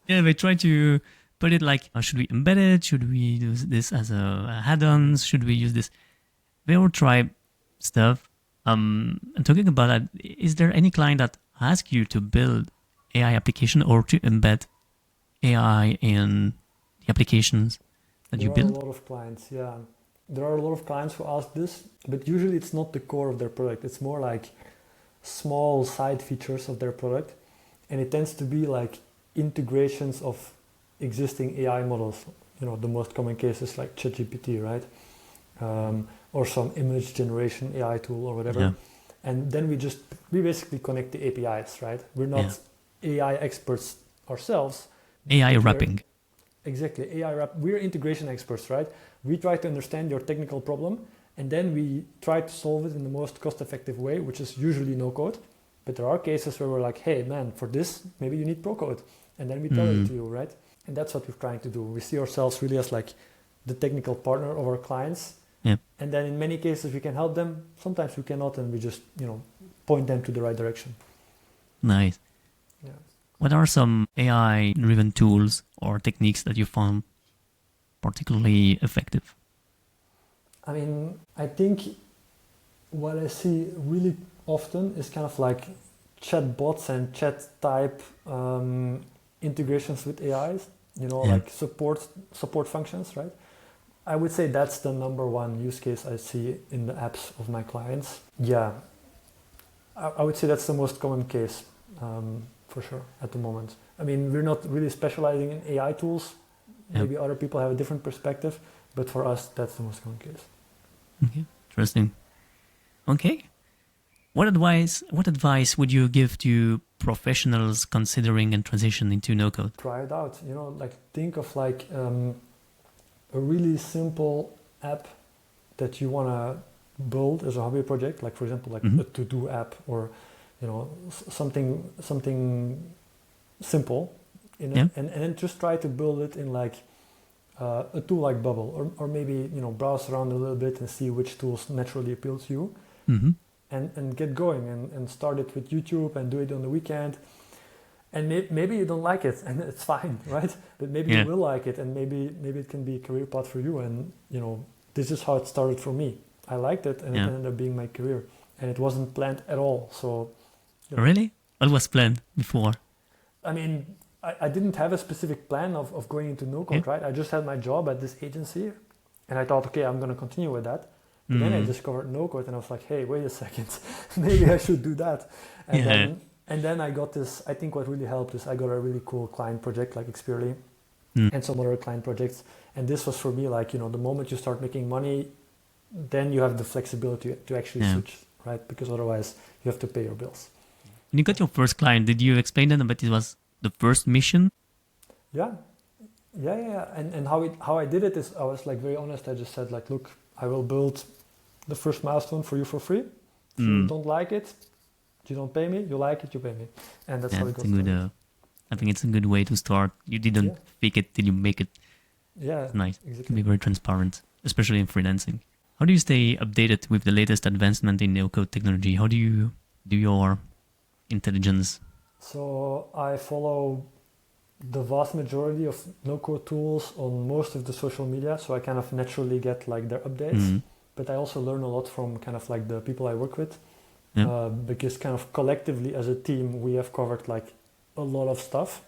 Yeah, they try to put it like, should we embed it? Should we use this as a add-ons? Should we use this? They all try stuff. And talking about that, is there any client that asks you to build AI application or to embed AI in the applications that you build? There are a lot of clients, yeah. There are a lot of clients who ask this, but usually it's not the core of their product. It's more like small side features of their product. And it tends to be like integrations of existing AI models. The most common cases like ChatGPT, right? Or some image generation AI tool or whatever. Yeah. And then we basically connect the APIs, right? We're not AI experts ourselves. AI wrapping. Exactly, AI wrap. We're integration experts, right? We try to understand your technical problem, and then we try to solve it in the most cost-effective way, which is usually no code. But there are cases where we're like, hey, man, for this, maybe you need pro code. And then we tell it to you, right? And that's what we're trying to do. We see ourselves really as like the technical partner of our clients. Yep. And then in many cases we can help them. Sometimes we cannot, and we just, point them to the right direction. Nice. Yeah. What are some AI-driven tools or techniques that you found particularly effective? I mean, I think what I see really often is kind of like chat bots and chat type integrations with AIs, like support functions, right? I would say that's the number one use case I see in the apps of my clients. Yeah, I would say that's the most common case for sure at the moment. I mean, we're not really specializing in AI tools. Maybe other people have a different perspective, but for us, that's the most common case. Okay, interesting. Okay. What advice would you give to professionals considering and transition into no-code? Try it out. Think of like a really simple app that you want to build as a hobby project, like for example, like a to-do app or something simple, and then just try to build it in like a tool like Bubble, or maybe browse around a little bit and see which tools naturally appeal to you, and get going and start it with YouTube and do it on the weekend. And maybe you don't like it, and it's fine, right? But maybe you will like it, and maybe it can be a career path for you. And this is how it started for me. I liked it, and it ended up being my career. And it wasn't planned at all. So really, what was planned before? I mean, I didn't have a specific plan of going into no-code, right? I just had my job at this agency, and I thought, okay, I'm going to continue with that. But then I discovered no-code, and I was like, hey, wait a second, maybe I should do that. And then I got this. I think what really helped is I got a really cool client project like Xperia and some other client projects. And this was for me like, the moment you start making money, then you have the flexibility to actually switch, right? Because otherwise you have to pay your bills. When you got your first client, did you explain them that it was the first mission? Yeah. And how I did it is I was like very honest. I just said like, look, I will build the first milestone for you for free. If you don't like it, you don't pay me. You like it, you pay me. And that's how it goes. I think it's a good way to start. You didn't fake it till you make it. Yeah, it's nice. Exactly. It can be very transparent, especially in freelancing. How do you stay updated with the latest advancement in no-code technology? How do you do your intelligence? So I follow the vast majority of no-code tools on most of the social media. So I kind of naturally get like their updates. But I also learn a lot from kind of like the people I work with. Because kind of collectively as a team, we have covered like a lot of stuff.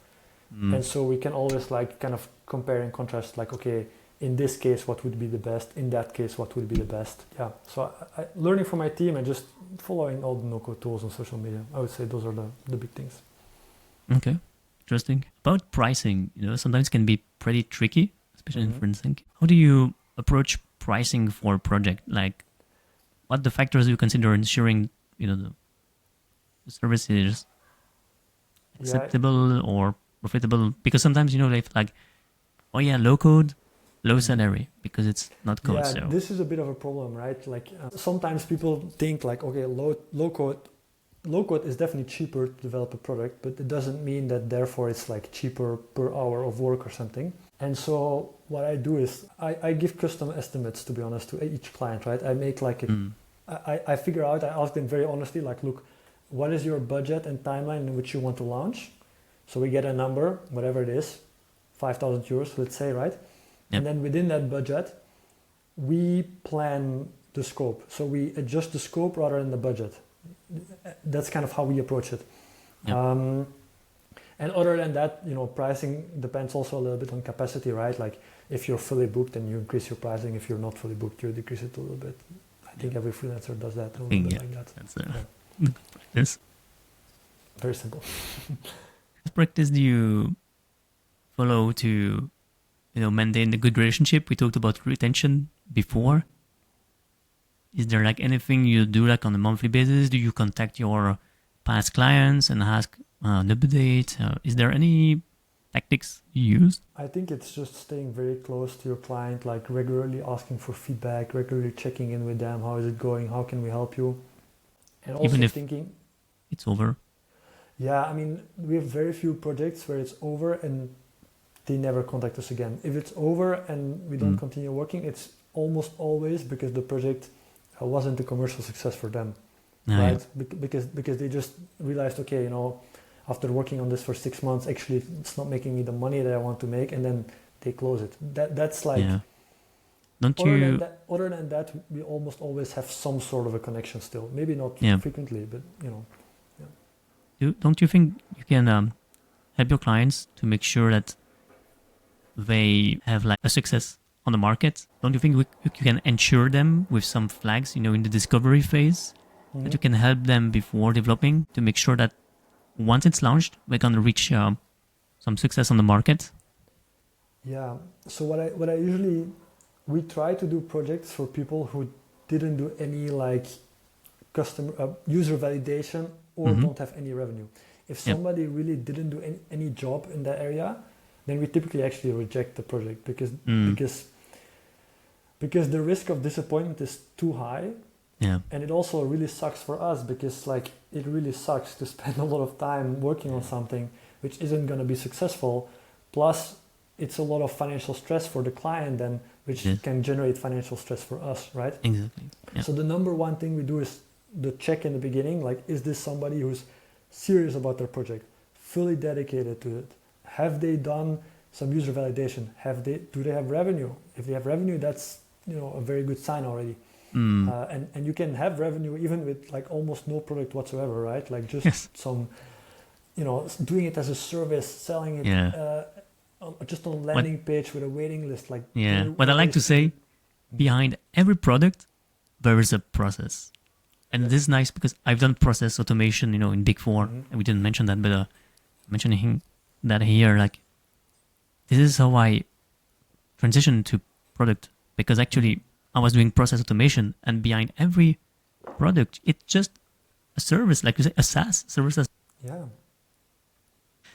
And so we can always like kind of compare and contrast like, okay, in this case, what would be the best? In that case, what would be the best? Yeah. So learning from my team and just following all the no-code tools on social media. I would say those are the big things. Okay, interesting. About pricing, sometimes it can be pretty tricky, especially in freelancing. How do you approach pricing for a project? Like, what the factors you consider ensuring, the service is acceptable or profitable? Because sometimes, like, oh yeah, low code, low salary, because it's not code. Yeah, so this is a bit of a problem, right? Like sometimes people think like, okay, low code is definitely cheaper to develop a product, but it doesn't mean that therefore it's like cheaper per hour of work or something. And so what I do is I give custom estimates, to be honest, to each client, right? I make like I figure out, I ask them very honestly, like, look, what is your budget and timeline in which you want to launch? So we get a number, whatever it is, 5,000 euros, let's say, right? Yep. And then within that budget, we plan the scope. So we adjust the scope rather than the budget. That's kind of how we approach it. Yep. And other than that, pricing depends also a little bit on capacity, right? Like if you're fully booked, then you increase your pricing. If you're not fully booked, you decrease it a little bit. I think every freelancer does that a little bit like that. That's practice. Very simple. What practice do you follow to, maintain a good relationship? We talked about retention before. Is there like anything you do like on a monthly basis? Do you contact your past clients and ask an update? Is there any tactics you use? I think it's just staying very close to your client, like regularly asking for feedback, regularly checking in with them. How is it going? How can we help you? And also even if thinking, it's over? Yeah, I mean, we have very few projects where it's over and they never contact us again. If it's over and we don't continue working, it's almost always because the project wasn't a commercial success for them, right? Yeah. Because they just realized, okay, after working on this for 6 months, actually it's not making me the money that I want to make, and then they close it. That's like. Yeah. Other than that, we almost always have some sort of a connection still. Maybe not frequently, but Don't you think you can help your clients to make sure that they have like a success on the market? Don't you think you can ensure them with some flags, in the discovery phase, that you can help them before developing to make sure that once it's launched, they're gonna reach some success on the market? Yeah. So what I usually, we try to do projects for people who didn't do any like customer user validation or don't have any revenue. If somebody really didn't do any job in that area, then we typically actually reject the project because the risk of disappointment is too high. Yeah. And it also really sucks for us because like it really sucks to spend a lot of time working on something which isn't going to be successful. Plus it's a lot of financial stress for the client then, which can generate financial stress for us, right? Exactly. Yeah. So the number one thing we do is the check in the beginning, like, is this somebody who's serious about their project, fully dedicated to it? Have they done some user validation? Do they have revenue? If they have revenue, that's a very good sign already. And you can have revenue even with like almost no product whatsoever, right? Like just some, doing it as a service, selling it just on a landing page with a waiting list. Like what I like to say, behind every product, there is a process. And this is nice because I've done process automation, in Big Four, and we didn't mention that, but mentioning that here, like, this is how I transitioned to product, because actually I was doing process automation, and behind every product, it's just a service, like you say, a SaaS service. Yeah.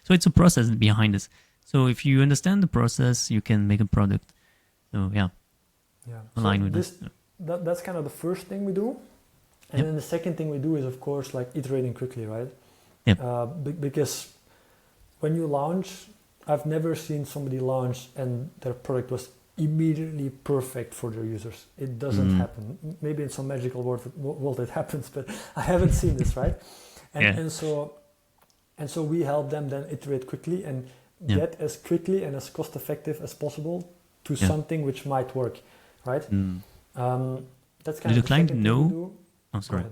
So it's a process behind this. So if you understand the process, you can make a product. So align with this. That's kind of the first thing we do. And then the second thing we do is, of course, like iterating quickly, right? Because when you launch, I've never seen somebody launch and their product was immediately perfect for their users. It doesn't happen. Maybe in some magical world it happens, but I haven't seen this, right? And so we help them then iterate quickly and get as quickly and as cost effective as possible to something which might work, right? That's kind of the client know. Oh, sorry.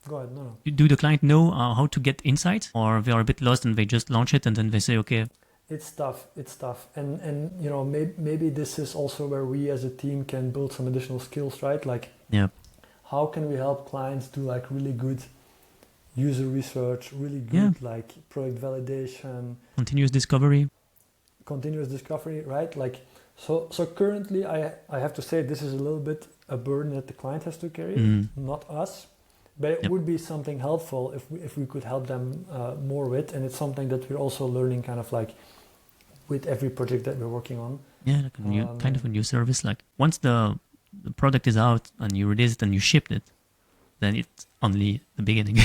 Go ahead. No. Do the client know how to get insight, or they are a bit lost and they just launch it and then they say, okay? It's tough. It's tough. And you know, maybe this is also where we as a team can build some additional skills, right? Like, Yeah. how can we help clients do like really good user research, really good like product validation, Continuous discovery. continuous discovery, right? Like, so currently I have to say this is a little bit a burden that the client has to carry, not us. But it would be something helpful if we could help them more with, and it's something that we're also learning kind of like with every project that we're working on. Yeah, like a new, kind of a new service. Like once the product is out and you release it and you shipped it, then it's only the beginning.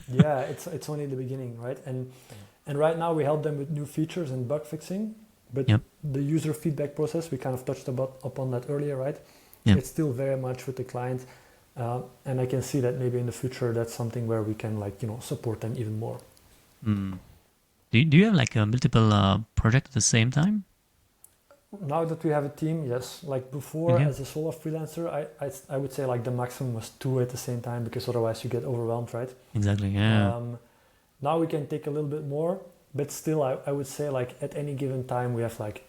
Yeah, it's only the beginning, right? And right now we help them with new features and bug fixing, but the user feedback process, we kind of touched upon that earlier, right? It's still very much with the client. And I can see that maybe in the future that's something where we can like, you know, support them even more. Do you have like a multiple project at the same time? Now that we have a team, yes. Like before, as a solo freelancer, I would say like the maximum was 2 at the same time, because otherwise you get overwhelmed, right? Exactly, yeah. Now we can take a little bit more, but still I would say like at any given time we have like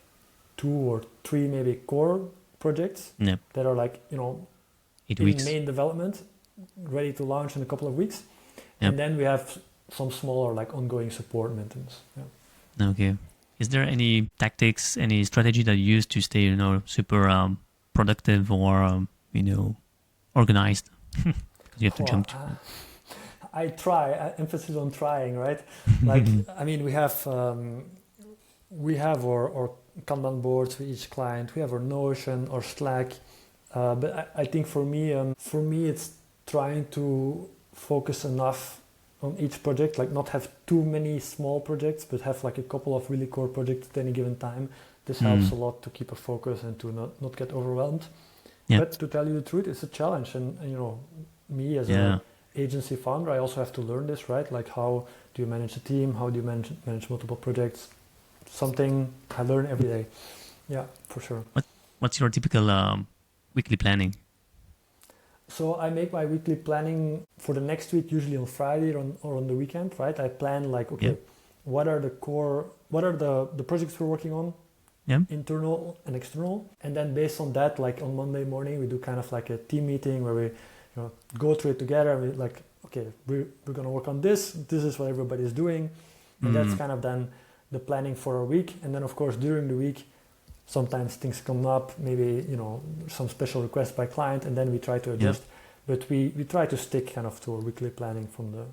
2 or 3 maybe core projects that are like, you know, 8 in weeks. main development, ready to launch in a couple of weeks. And then we have some smaller like ongoing support maintenance. Okay. Is there any tactics, any strategy that you use to stay, you know, super productive or, you know, organized? You have to jump to... I try, emphasis on trying, right? Like, I mean, we have our Kanban boards for each client. We have our Notion or Slack. But I think for me, it's trying to focus enough on each project, like not have too many small projects, but have like a couple of really core projects at any given time. This helps a lot to keep a focus and to not get overwhelmed. But to tell you the truth, it's a challenge. And you know, me as an agency founder, I also have to learn this, right? Like how do you manage a team? How do you manage multiple projects? Something I learn every day. Yeah, for sure. What's your typical weekly planning? So I make my weekly planning for the next week, usually on Friday or on the weekend, right? I plan like, okay, what are the projects we're working on, internal and external. And then based on that, like on Monday morning, we do kind of like a team meeting where we, you know, go through it together. We like, okay, we're going to work on this. This is what everybody is doing. And that's kind of then the planning for a week. And then of course, during the week, sometimes things come up, maybe, you know, some special requests by client, and then we try to adjust. But we try to stick kind of to our weekly planning from the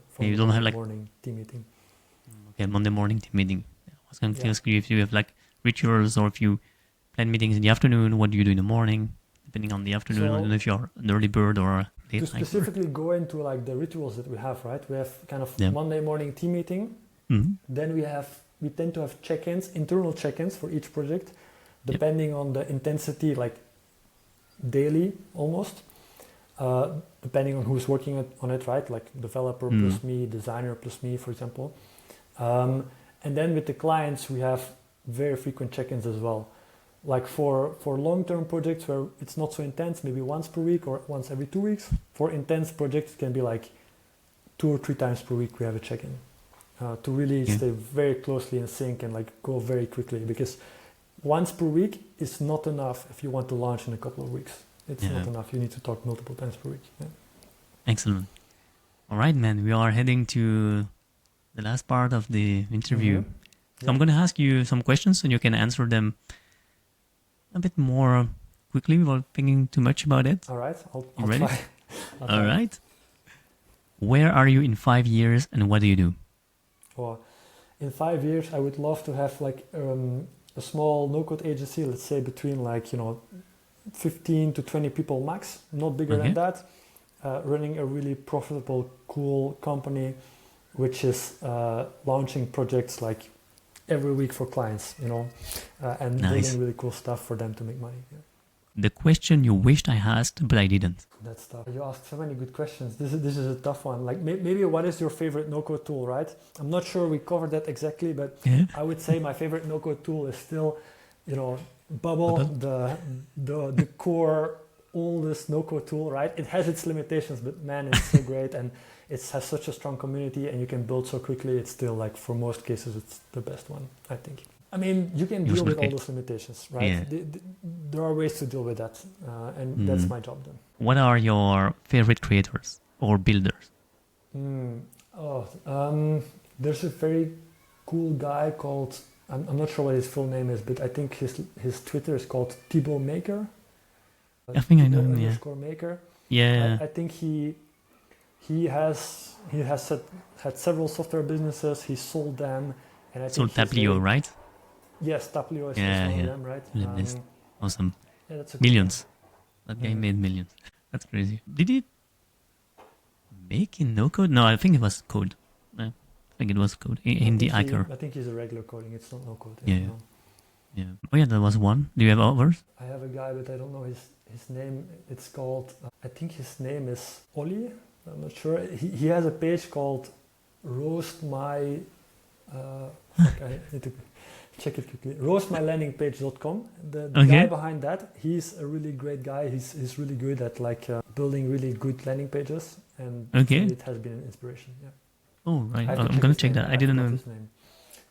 morning team meeting. Okay, Monday morning team meeting. I was going to ask you if you have like rituals or if you plan meetings in the afternoon. What do you do in the morning, depending on the afternoon? I don't know if you're an early bird or a late night. To specifically go into like the rituals that we have, right? We have kind of Monday morning team meeting. Then we tend to have check-ins, internal check-ins for each project, depending on the intensity, like daily almost, depending on who's working on it, right? Like developer plus me, designer plus me, for example. And then with the clients, we have very frequent check-ins as well. Like for long-term projects where it's not so intense, maybe once per week or once every 2 weeks. For intense projects, it can be like 2 or 3 times per week we have a check-in to really stay very closely in sync and like go very quickly, because once per week is not enough if you want to launch in a couple of weeks. It's not enough. You need to talk multiple times per week. Excellent. All right, man. We are heading to the last part of the interview. So I'm going to ask you some questions and you can answer them a bit more quickly without thinking too much about it. All right. I'll ready? Try. All right. Where are you in 5 years and what do you do? Well, in 5 years, I would love to have like a small no-code agency, let's say between like, you know, 15 to 20 people max, not bigger than that, running a really profitable, cool company, which is launching projects like every week for clients, you know, and building really cool stuff for them to make money. The question you wished I asked, but I didn't. That's tough. You asked so many good questions. This is a tough one. Like maybe what is your favorite no-code tool, right? I'm not sure we covered that exactly, but I would say my favorite no-code tool is still, you know, Bubble, the core oldest no-code tool, right? It has its limitations, but man, it's so great, and it has such a strong community, and you can build so quickly. It's still like for most cases, it's the best one, I think. I mean, you can It was deal with okay. all those limitations, right? Yeah. There are ways to deal with that, and that's my job then. What are your favorite creators or builders? There's a very cool guy called, I'm not sure what his full name is, but I think his Twitter is called Thibaut Maker. I think I know him, yeah. Maker. Yeah. I think he has had several software businesses. He sold them, and I think So Taplio, right? Yes, Taplio is Yeah, one yeah. of them, right? Awesome. Yeah, that's a good Millions. one. That guy made millions. That's crazy. Did he make in no code? No, I think it was code. I think it was code in the Iker. I think he's a regular coding. It's not no code. Yeah. No. Yeah. Oh yeah, that was one. Do you have others? I have a guy, but I don't know his name. It's called. I think his name is Ollie. I'm not sure. He has a page called Roast My. I need to check it quickly. Roastmylandingpage.com. The guy behind that, he's a really great guy. He's really good at building really good landing pages, and it has been an inspiration. Yeah. Oh right, I'm gonna check that. I didn't know. His name.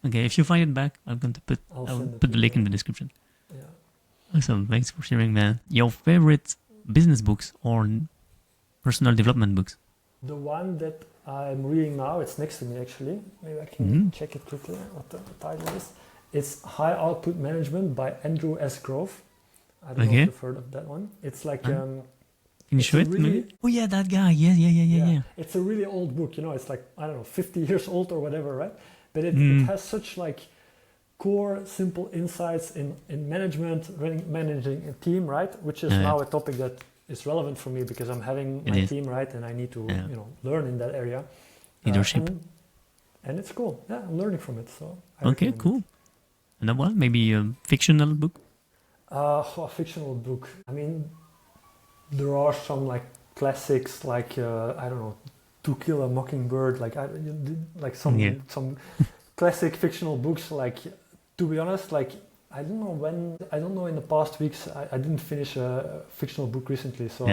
Okay, if you find it back, I'm going to I'll put the link in the description. Yeah. Awesome. Thanks for sharing, man. Your favorite business books or personal development books? The one that I'm reading now, it's next to me actually. Maybe I can check it quickly what the title is. It's High Output Management by Andrew S. Grove. I don't know if you've heard of that one. It's like... Can you show it maybe? Oh yeah, that guy. Yeah. It's a really old book, it's like, I don't know, 50 years old or whatever, right? But it has such core, simple insights in management, managing a team, right? Which is now a topic that is relevant for me because I'm having my team, right? And I need to, learn in that area. Leadership. And it's cool. Yeah, I'm learning from it. So okay, cool. Another one? Maybe a fictional book? A fictional book. I mean, there are some classics I don't know, To Kill a Mockingbird, some classic fictional books. To be honest, I don't know in the past weeks I didn't finish a fictional book recently, so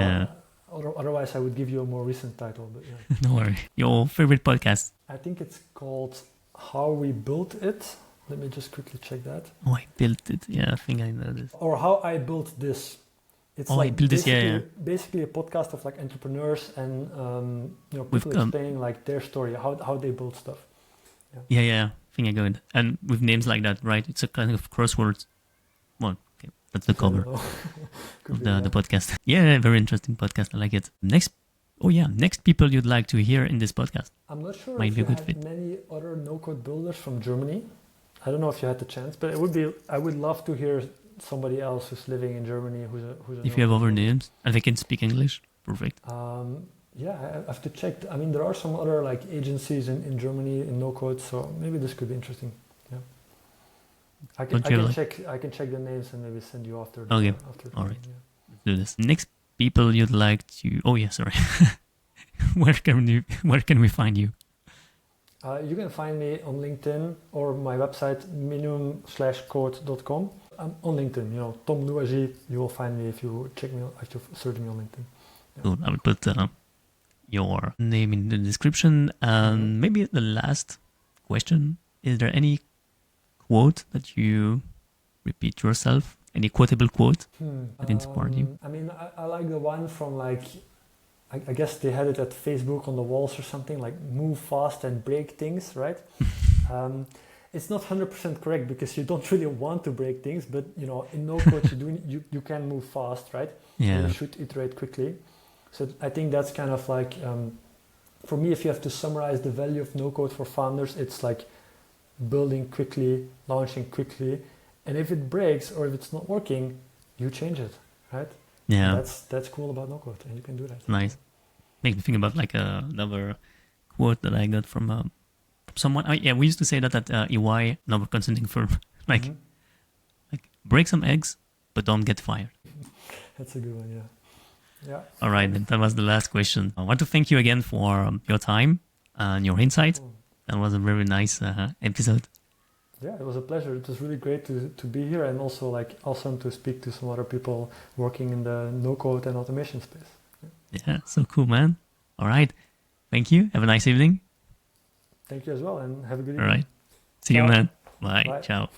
otherwise I would give you a more recent title. But yeah. No worry. Your favorite podcast? I think it's called How We Built It. Let me just quickly check that. Oh, I built it. Yeah, I think I know this. Or How I Built This. It's basically a podcast of entrepreneurs and people explaining their story, how they build stuff. Yeah. I think I got it. And with names like that, right? It's a kind of crosswords. Well, okay, that's the cover of the podcast. Yeah, very interesting podcast. I like it. Next people you'd like to hear in this podcast. I'm not sure Might if be a you good had fit. many other no-code builders from Germany. I don't know if you had the chance, but I would love to hear somebody else who's living in Germany who's a if you have other names and they can speak English, perfect. I have to check. I mean, there are some other agencies in Germany in no code, so maybe this could be interesting. Yeah, I can check the names and maybe send you after. Okay, all right. Let's do this. Next people you'd like to. Oh yeah, sorry. Where can we find you? You can find me on LinkedIn or my website minimum/code.com. I'm on LinkedIn, Tom Louagie. You will find me if you search me on LinkedIn. Yeah. Cool. I will put your name in the description. And maybe the last question: is there any quote that you repeat yourself? Any quotable quote that inspired you? I mean, I like the one from I guess they had it at Facebook on the walls or something, move fast and break things, right? It's not 100% correct because you don't really want to break things, but in no code you can move fast, right? Yeah. And you should iterate quickly. So I think that's kind of for me, if you have to summarize the value of no code for founders, it's building quickly, launching quickly, and if it breaks or if it's not working, you change it, right? Yeah, that's cool about no code, and you can do that. Nice. Make me think about another quote that I got from someone. We used to say that at EY, another consulting firm, break some eggs, but don't get fired. That's a good one, yeah. Yeah. All right, then that was the last question. I want to thank you again for your time and your insight. That was a very nice episode. Yeah, it was a pleasure. It was really great to be here and also awesome to speak to some other people working in the no-code and automation space. Yeah, so cool, man. All right. Thank you. Have a nice evening. Thank you as well and have a good evening. All right. See you, man. Bye. Ciao.